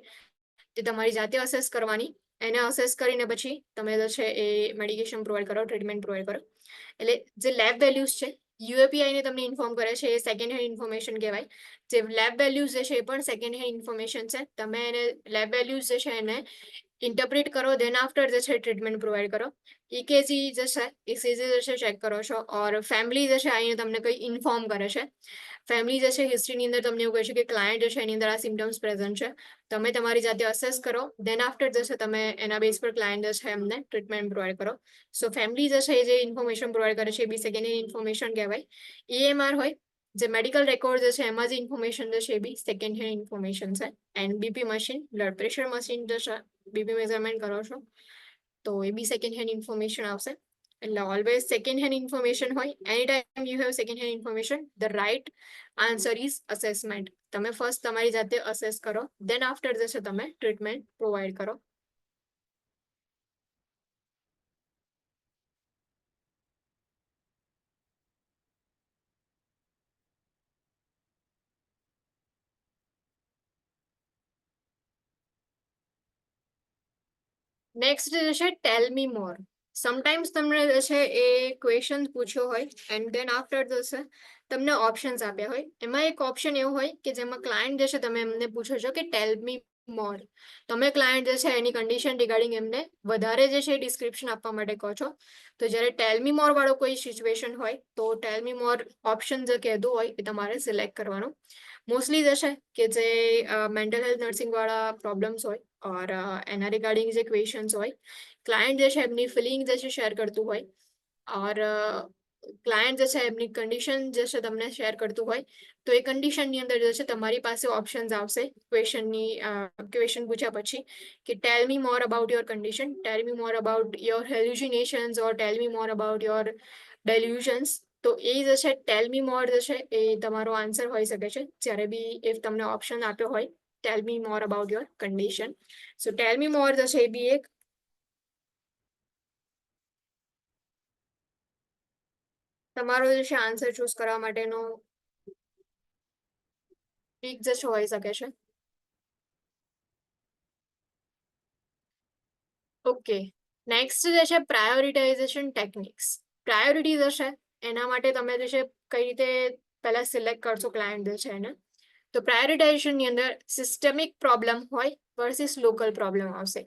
તે તમારી જાતે અસેસ કરવાની એને અસેસ કરીને પછી તમે જે છે એ મેડિકેશન પ્રોવાઈડ કરો ટ્રીટમેન્ટ પ્રોવાઈડ કરો એટલે જે લેબ વેલ્યુઝ છે યુએપીઆઈને તમને ઇન્ફોર્મ કરે છે એ સેકન્ડ હેન્ડ ઇન્ફોર્મેશન કહેવાય જે લેબ વેલ્યુઝ જે છે એ પણ સેકન્ડ હેન્ડ ઇન્ફોર્મેશન છે તમે એને લેબ વેલ્યુઝ જે છે એને ઇન્ટરપ્રિટ કરો દેન આફ્ટર જે છે ટ્રીટમેન્ટ પ્રોવાઈડ કરો ઇકેજી જે છે ઇસીજી જે છે ચેક કરો છો ઓર ફેમિલી જે છે આઈને તમને કંઈ ઇન્ફોર્મ કરે છે ફેમિલી જે છે હિસ્ટ્રીની અંદર તમને એવું કહે છે કે ક્લાયન્ટ જે છે એની અંદર આ સિમ્ટમ્સ પ્રેઝન્ટ છે તમે તમારી જાતે અસેસ કરો દેન આફ્ટર જે છે તમે એના બેઝ પર ક્લાયન્ટ જે છે એમને ટ્રીટમેન્ટ પ્રોવાઈડ કરો સો ફેમિલી જે છે એ જે ઇન્ફોર્મેશન પ્રોવાઈડ કરે છે એ બી સેકન્ડ હેન્ડ ઇન્ફોર્મેશન કહેવાય EMR હોય જે મેડિકલ રેકોર્ડ જે છે એમાં જે ઇન્ફોર્મેશન જે છે એ બી સેકન્ડ હેન્ડ ઇન્ફોર્મેશન છે and BP machine blood pressure machine જે છે બીપી મેઝરમેન્ટ કરો છો તો એ બી સેકન્ડ હેન્ડ ઇન્ફોર્મેશન આવશે એટલે ઓલવેઝ સેકન્ડ હેન્ડ ઇન્ફોર્મેશન હોય any time you have second hand information the right answer is assessment તમે ફર્સ્ટ તમારી જાતે અસેસ કરો દેન આફ્ટર જે છે તમે ટ્રીટમેન્ટ પ્રોવાઈડ કરો નેક્સ્ટ જે છે ટેલ મી મોર સમટાઈમ્સ તમને જે છે એ ક્વેશ્ચન પૂછ્યો હોય એન્ડ દેન આફ્ટર જે છે તમને ઓપ્શન્સ આપ્યા હોય એમાં એક ઓપ્શન એવું હોય કે જેમાં ક્લાયન્ટ જે છે તમે એમને પૂછો છો કે ટેલ મી મોર તમે ક્લાયન્ટ જે છે એની કન્ડિશન રિગાર્ડિંગ એમને વધારે જે છે ડિસ્ક્રિપ્શન આપવા માટે કહો છો તો જ્યારે ટેલ મી મોર વાળો કોઈ સિચ્યુએશન હોય તો ટેલ મી મોર ઓપ્શન જે કહેતું હોય એ તમારે સિલેક્ટ કરવાનું મોસ્ટલી જે છે કે જે મેન્ટલ હેલ્થ નર્સિંગ વાળા પ્રોબ્લેમ્સ હોય ઓર એના રિગાર્ડિંગ જે ક્વેશ્ચન્સ હોય ક્લાયન્ટ જે છે એમની ફિલિંગ જે છે શેર કરતું હોય ઓર ક્લાયન્ટ જે છે એમની કન્ડિશન જે છે તમને શેર કરતું હોય તો એ કન્ડિશનની અંદર જે છે તમારી પાસે ઓપ્શન્સ આવશે ક્વેશ્ચન પૂછ્યા પછી કે tell me more about your condition, tell me more about your hallucinations or tell me more about your delusions. તો એ જે છે ટેલ મી મોર જે છે એ તમારો આન્સર હોઈ શકે છે જ્યારે બી ઇફ તમને ઓપ્શન આપ્યો હોય ટેલ me more about your condition. So tail me મોર જે છે એ બી એક તમારો જે છે આન્સર ચૂઝ કરવા માટેનો ટ્રીક જે છે હોઈ શકે છે. ઓકે, નેક્સ્ટ જે છે પ્રાયોરિટાઇઝેશન ટેકનિક્સ. પ્રાયોરિટી જે છે એના માટે તમે જે છે કઈ રીતે પહેલા સિલેક્ટ કરશો ક્લાયન્ટ જે છે એને. તો પ્રાયોરિટાઇઝેશનની અંદર સિસ્ટમિક પ્રોબ્લેમ હોય વર્સિસ લોકલ પ્રોબ્લેમ આવશે.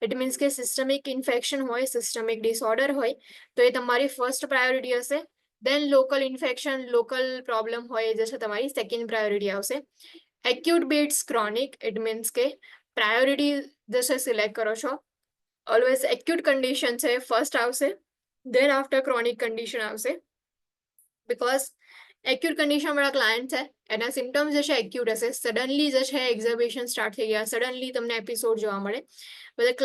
ઇટ મીન્સ કે સિસ્ટમિક ઇન્ફેક્શન હોય, સિસ્ટમિક ડિસઓર્ડર હોય તો એ તમારી ફર્સ્ટ પ્રાયોરિટી હશે. દેન લોકલ ઇન્ફેક્શન, લોકલ પ્રોબ્લેમ હોય જે છે તમારી સેકન્ડ પ્રાયોરિટી આવશે. Acute bits chronic, it means કે પ્રાયોરિટી જે છે સિલેક્ટ કરો છો ઓલવેઝ એક્યુટ કન્ડિશન છે ફર્સ્ટ આવશે, દેન આફ્ટર ક્રોનિક કન્ડિશન આવશે. બિકોઝ એક્યુટ કન્ડિશન વાળા ક્લાયન્ટ છે એના સિમ્ટમ્સ જે છે એક્યુટ હશે, સડનલી જે છે એક્ઝર્બેશન સ્ટાર્ટ થઈ ગયા, સડનલી તમને એપિસોડ જોવા મળે. બધા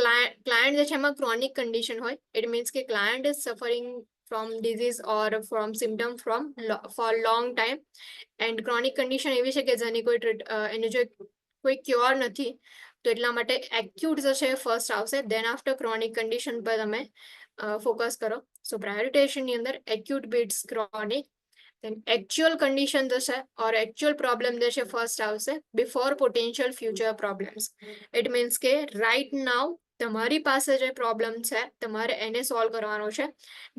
ક્લાયન્ટ જે છે એમાં ક્રોનિક કન્ડિશન હોય, ઇટ મીન્સ કે client is suffering from disease or from symptom four long time. And chronic condition એવી છે કે જેની એનું જે કોઈ ક્યોર નથી, તો એટલા માટે એક્યુટ જે છે ફર્સ્ટ આવશે, દેન આફ્ટર ક્રોનિક કન્ડિશન પર તમે ફોકસ કરો. સો પ્રાયોરિટેશનની અંદર acute bits chronic, then actual condition જે છે or actual problem જે છે ફર્સ્ટ આવશે before potential future problems. It means કે right now તમારી પાસે જે પ્રોબ્લેમ છે તમારે એને સોલ્વ કરવાનો છે,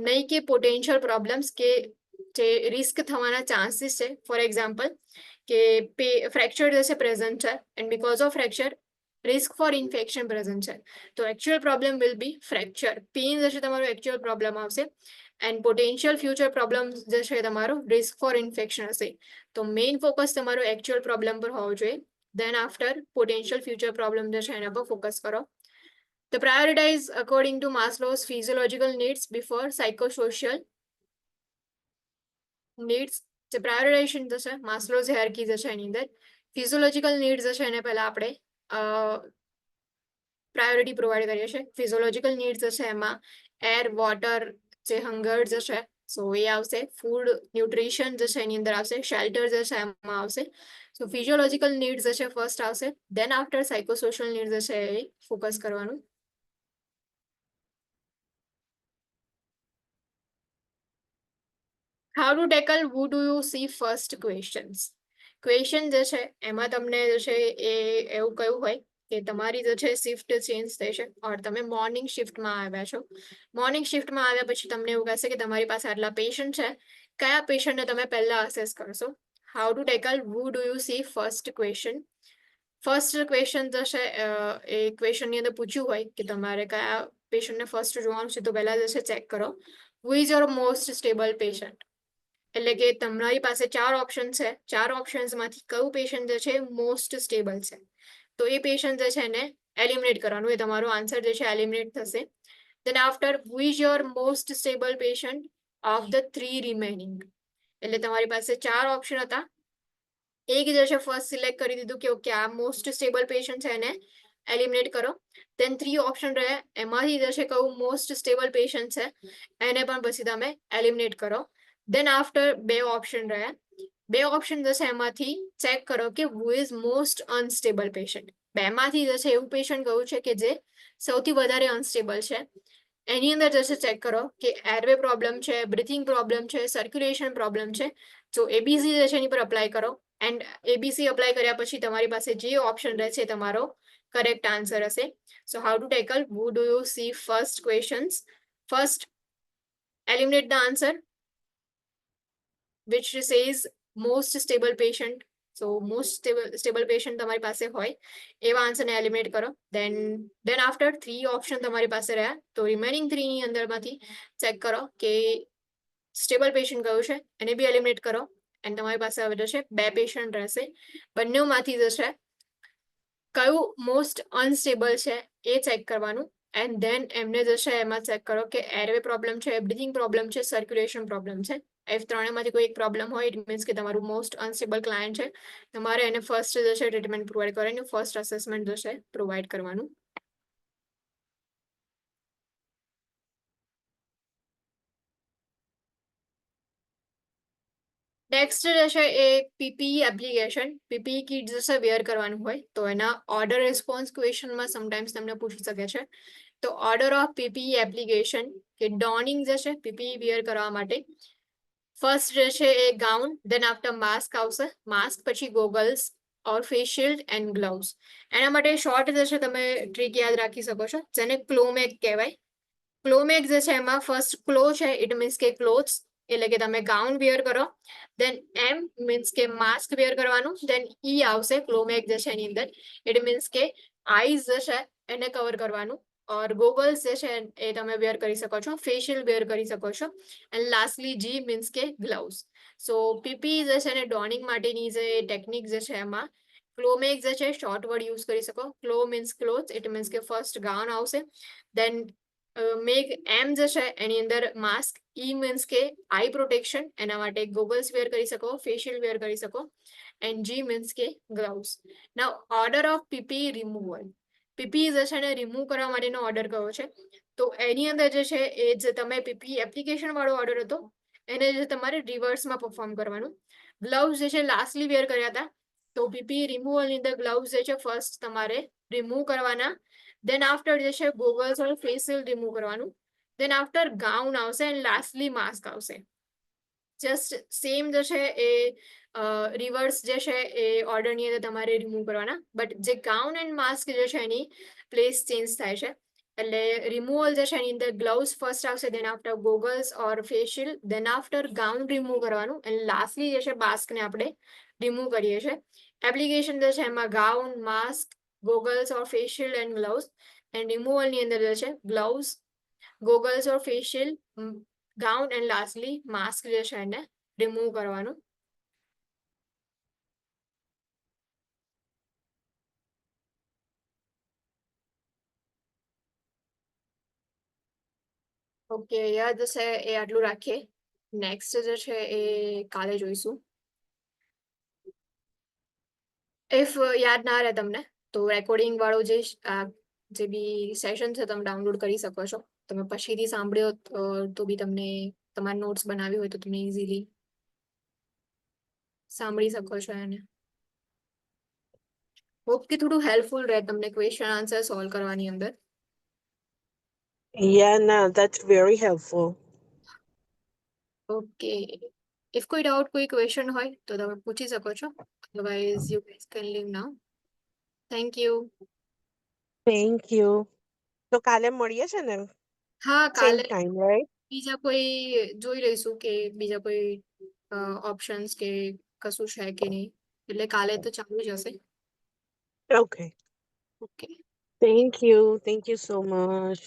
નહીં કે પોટેન્શિયલ પ્રોબ્લેમ્સ કે જે રિસ્ક થવાના ચાન્સીસ છે. ફોર એક્ઝામ્પલ કે ફ્રેક્ચર જે છે પ્રેઝન્ટ છે and because of fracture risk for infection present છે, તો actual problem will be fracture, pain જે છે તમારો એકચ્યુઅલ પ્રોબ્લેમ આવશે. એન્ડ પોટેન્શિયલ ફ્યુચર પ્રોબ્લેમ જે છે તમારો રિસ્ક ફોર ઇન્ફેક્શન હશે. તો મેઇન ફોકસ તમારો એકચ્યુઅલ પ્રોબ્લેમ પર હોવો જોઈએ, then after potential future problem જે છે એના પર ફોકસ કરો. તો prioritise according to Maslow's physiological needs before psychosocial needs. જે પ્રાયોરિટાઇઝેશન જે છે માસ્લોઝ હાયરાર્કી જે છે એની અંદર ફિઝિયોલોજીકલ નીડ્સ જે છે એને પહેલા આપણે પ્રાયોરિટી પ્રોવાઈડ કરીએ છીએ. ફિઝિયોલોજીકલ નીડ્સ જે છે એમાં એર, વોટર, જે હંગર જે છે સો એ આવશે, ફૂડ ન્યુટ્રિશન જે છે એની અંદર આવશે, શેલ્ટર જે છે એમાં આવશે. સો ફિઝિયોલોજીકલ નીડ્સ જે છે ફર્સ્ટ આવશે, દેન આફ્ટર સાયકોસોશિયલ નીડ્સ જે છે એ ફોકસ કરવાનું. How to tackle who do you see first questions. Question જે છે એમાં તમને જે છે એ એવું કહ્યું હોય કે તમારી જે છે શિફ્ટ ચેન્જ થઈ છે ઓર તમે મોર્નિંગ શિફ્ટમાં આવ્યા છો. મોર્નિંગ શિફ્ટમાં આવ્યા પછી તમને એવું કહેશે કે તમારી પાસે આટલા પેશન્ટ છે, કયા પેશન્ટને તમે પહેલા અસેસ કરશો. How to tackle who do you see first question. First question જે છે એ ક્વેશ્ચનની અંદર પૂછ્યું હોય કે તમારે કયા પેશન્ટને ફર્સ્ટ જોવાનું છે, તો પહેલા જે છે ચેક કરો who is your most stable patient. એટલે કે તમારી પાસે 4 ઓપ્શન છે, 4 ઓપ્શન્સમાંથી કયું પેશન્ટ જે છે મોસ્ટ સ્ટેબલ છે, તો એ પેશન્ટ જે છે એને એલિમિનેટ કરવાનું, એ તમારો આન્સર જે છે એલિમિનેટ થશે. Then after who is your most stable patient of the 3 remaining. એટલે તમારી પાસે 4 ઓપ્શન હતા, એક જે છે ફર્સ્ટ સિલેક્ટ કરી દીધું કે ઓકે આ મોસ્ટ સ્ટેબલ પેશન્ટ છે એને એલિમિનેટ કરો. દેન 3 ઓપ્શન રહ્યા એમાંથી જે છે કયું મોસ્ટ સ્ટેબલ પેશન્ટ છે એને પણ પછી તમે એલિમિનેટ કરો. દેન આફ્ટર 2 ઓપ્શન રહ્યા, 2 ઓપ્શન જે છે એમાંથી ચેક કરો કે who is most unstable patient. બેમાંથી જે છે એવું પેશન્ટ કયું છે કે જે સૌથી વધારે અનસ્ટેબલ છે. એની અંદર જે છે ચેક કરો કે એરવે પ્રોબ્લેમ છે, બ્રીથિંગ પ્રોબ્લેમ છે, સર્ક્યુલેશન પ્રોબ્લેમ છે. તો એબીસી જે છે એની પર અપ્લાય કરો એન્ડ એબીસી અપ્લાય કર્યા પછી તમારી પાસે જે ઓપ્શન રહે છે તમારો કરેક્ટ આન્સર હશે. So how to tackle who do you see first questions. First eliminate the answer which says most stable patient. So most stable patient તમારી પાસે હોય એવા આન્સરને એલિમિનેટ કરો. then after 3 ઓપ્શન તમારી પાસે રહ્યા, તો રિમેનિંગ 3 ની અંદરમાંથી ચેક કરો કે સ્ટેબલ પેશન્ટ કયું છે એને બી એલિમિનેટ કરો. એન્ડ તમારી પાસે હવે જશે 2 પેશન્ટ રહેશે, બંનેમાંથી જે છે કયું મોસ્ટ અનસ્ટેબલ છે એ ચેક કરવાનું. એન્ડ ધેન એમને જશે એમાં ચેક કરો કે એરવે પ્રોબ્લેમ છે, બ્રીથિંગ પ્રોબ્લેમ છે, સર્ક્યુલેશન પ્રોબ્લેમ છે. ત્રણેયમાંથી કોઈ એક પ્રોબ્લેમ હોય ઇટ મીન્સ કે તમારું મોસ્ટ અનસ્ટેબલ ક્લાયન્ટ છે. તમારે એને ફર્સ્ટ જશે ટ્રીટમેન્ટ પ્રોવાઈડ કરવાની, ફર્સ્ટ અસેસમેન્ટ જશે પ્રોવાઈડ કરવાનું. નેક્સ્ટ જશે એ પીપીઈ એપ્લિકેશન. પીપીઈ કિટ જશે વેર કરવાનું હોય તો એના ઓર્ડર રિસ્પોન્સ ક્વેશ્ચનમાં સમટાઈમ્સ તમને પૂછી શકે છે. તો ઓર્ડર ઓફ પીપીઈ એપ્લિકેશન કે ડોનિંગ જશે પીપીઈ વેર કરવા માટે. ફર્સ્ટ જશે એ ગાઉન, દેન આફ્ટર માસ્ક આવશે, માસ્ક પછી goggles or face shield and gloves. એના માટે શોર્ટ જશે તમે ટ્રીક યાદ રાખી શકો છો જેને ક્લોમેક કહેવાય. ક્લોમેક જે છે એમાં ફર્સ્ટ ક્લો છે ઇટ મીન્સ કે ક્લોથ્સ, એટલે કે તમે ગાઉન વેર કરો. દેન એમ મીન્સ કે માસ્ક વેર કરવાનું. દેન ઈ આવશે ક્લોમેક જે છે એની અંદર, ઇટ મીન્સ કે આઈઝ જે છે એને કવર કરવાનું. ઓર ગોગલ્સ જે છે એ તમે વેર કરી શકો છો, ફેશિયલ વેર કરી શકો છો. એન્ડ લાસ્ટલી જી મીન્સ કે ગ્લવ્સ. સો પીપી જે છે ને ડોનિંગ માટેની જે ટેકનિક જે છે એમાં ક્લોમેક જે છે શોર્ટ વર્ડ યુઝ કરી શકો. ક્લો મીન્સ ક્લોથ, ઇટ મીન્સ કે ફર્સ્ટ ગાઉન આવશે. દેન મેક એમ જે છે એની અંદર માસ્ક, ઈ મીન્સ કે આઈ પ્રોટેક્શન, એના માટે ગોગલ્સ વેર કરી શકો, ફેશિયલ વેર કરી શકો. એન્ડ જી મીન્સ કે gloves. Now order of PP removal. PP જે છે ને રિમૂવ કરવા માટેનો ઓર્ડર કયો છે તો એની અંદર જે છે એ જે તમે પીપી એપ્લિકેશન વાળો ઓર્ડર હતો એને જે તમારે રિવર્સમાં પરફોર્મ કરવાનું. ગ્લવ્સ જે છે લાસ્ટલી વેર કર્યા હતા તો પીપી રિમૂવલની અંદર ગ્લવ્સ જે છે ફર્સ્ટ તમારે રિમૂવ કરવાના. દેન આફ્ટર જે છે ગોગલ્સ ઓર ફેશિયલ રિમૂવ કરવાનું. દેન આફ્ટર ગાઉન આવશે એન્ડ લાસ્ટલી માસ્ક આવશે. જસ્ટ સેમ જે છે એ રિવર્સ જે છે એ ઓર્ડરની અંદર તમારે રિમૂવ કરવાના. બટ જે ગાઉન એન્ડ માસ્ક જે છે એની પ્લેસ ચેન્જ થાય છે. એટલે રિમૂવલ જે છે એની અંદર ગ્લવ્સ ફર્સ્ટ આવશે, then after goggles or facial, then after gown remove કરવાનું. એન્ડ લાસ્ટલી જે છે માસ્કને આપણે રિમૂવ કરીએ છીએ. એપ્લિકેશન જે છે એમાં gown, mask, goggles or facial and gloves. And રિમૂવલની અંદર જે છે gloves, goggles or facial, gown and lastly mask જે છે એને રિમૂવ કરવાનું. ઓકે, યાદ છે એ આટલું રાખીએ. નેક્સ્ટ જે છે એ કાલે જોઈશું. ઇફ યાદ ના રહે તમને તો રેકોર્ડિંગ વાળો જે બી સેશન છે તમે ડાઉનલોડ કરી શકો છો. તમે પછીથી સાંભળ્યો તો બી તમને તમારે નોટ્સ બનાવી હોય તો તમે ઇઝીલી સાંભળી શકો છો એને. હોપ કે થોડું હેલ્પફુલ રહે તમને ક્વેશ્ચન આન્સર સોલ્વ કરવાની અંદર. Yeah, no, that's very helpful. Okay, if કોઈ ડાઉટ કોઈ ક્વેશ્ચન હોય તો તમે પૂછી શકો છો. Otherwise you guys can live now. Thank you. Thank you. તો કાલે મળીએ છે ને? હા, Same કાલે time, right? બીજા કોઈ જોઈ લઈશું કે બીજા કોઈ ઓપ્શન્સ કે કશું છે કે નહીં. એટલે કાલે તો ચાલુ જ હશે. Okay. Okay. Thank you. Thank you so much.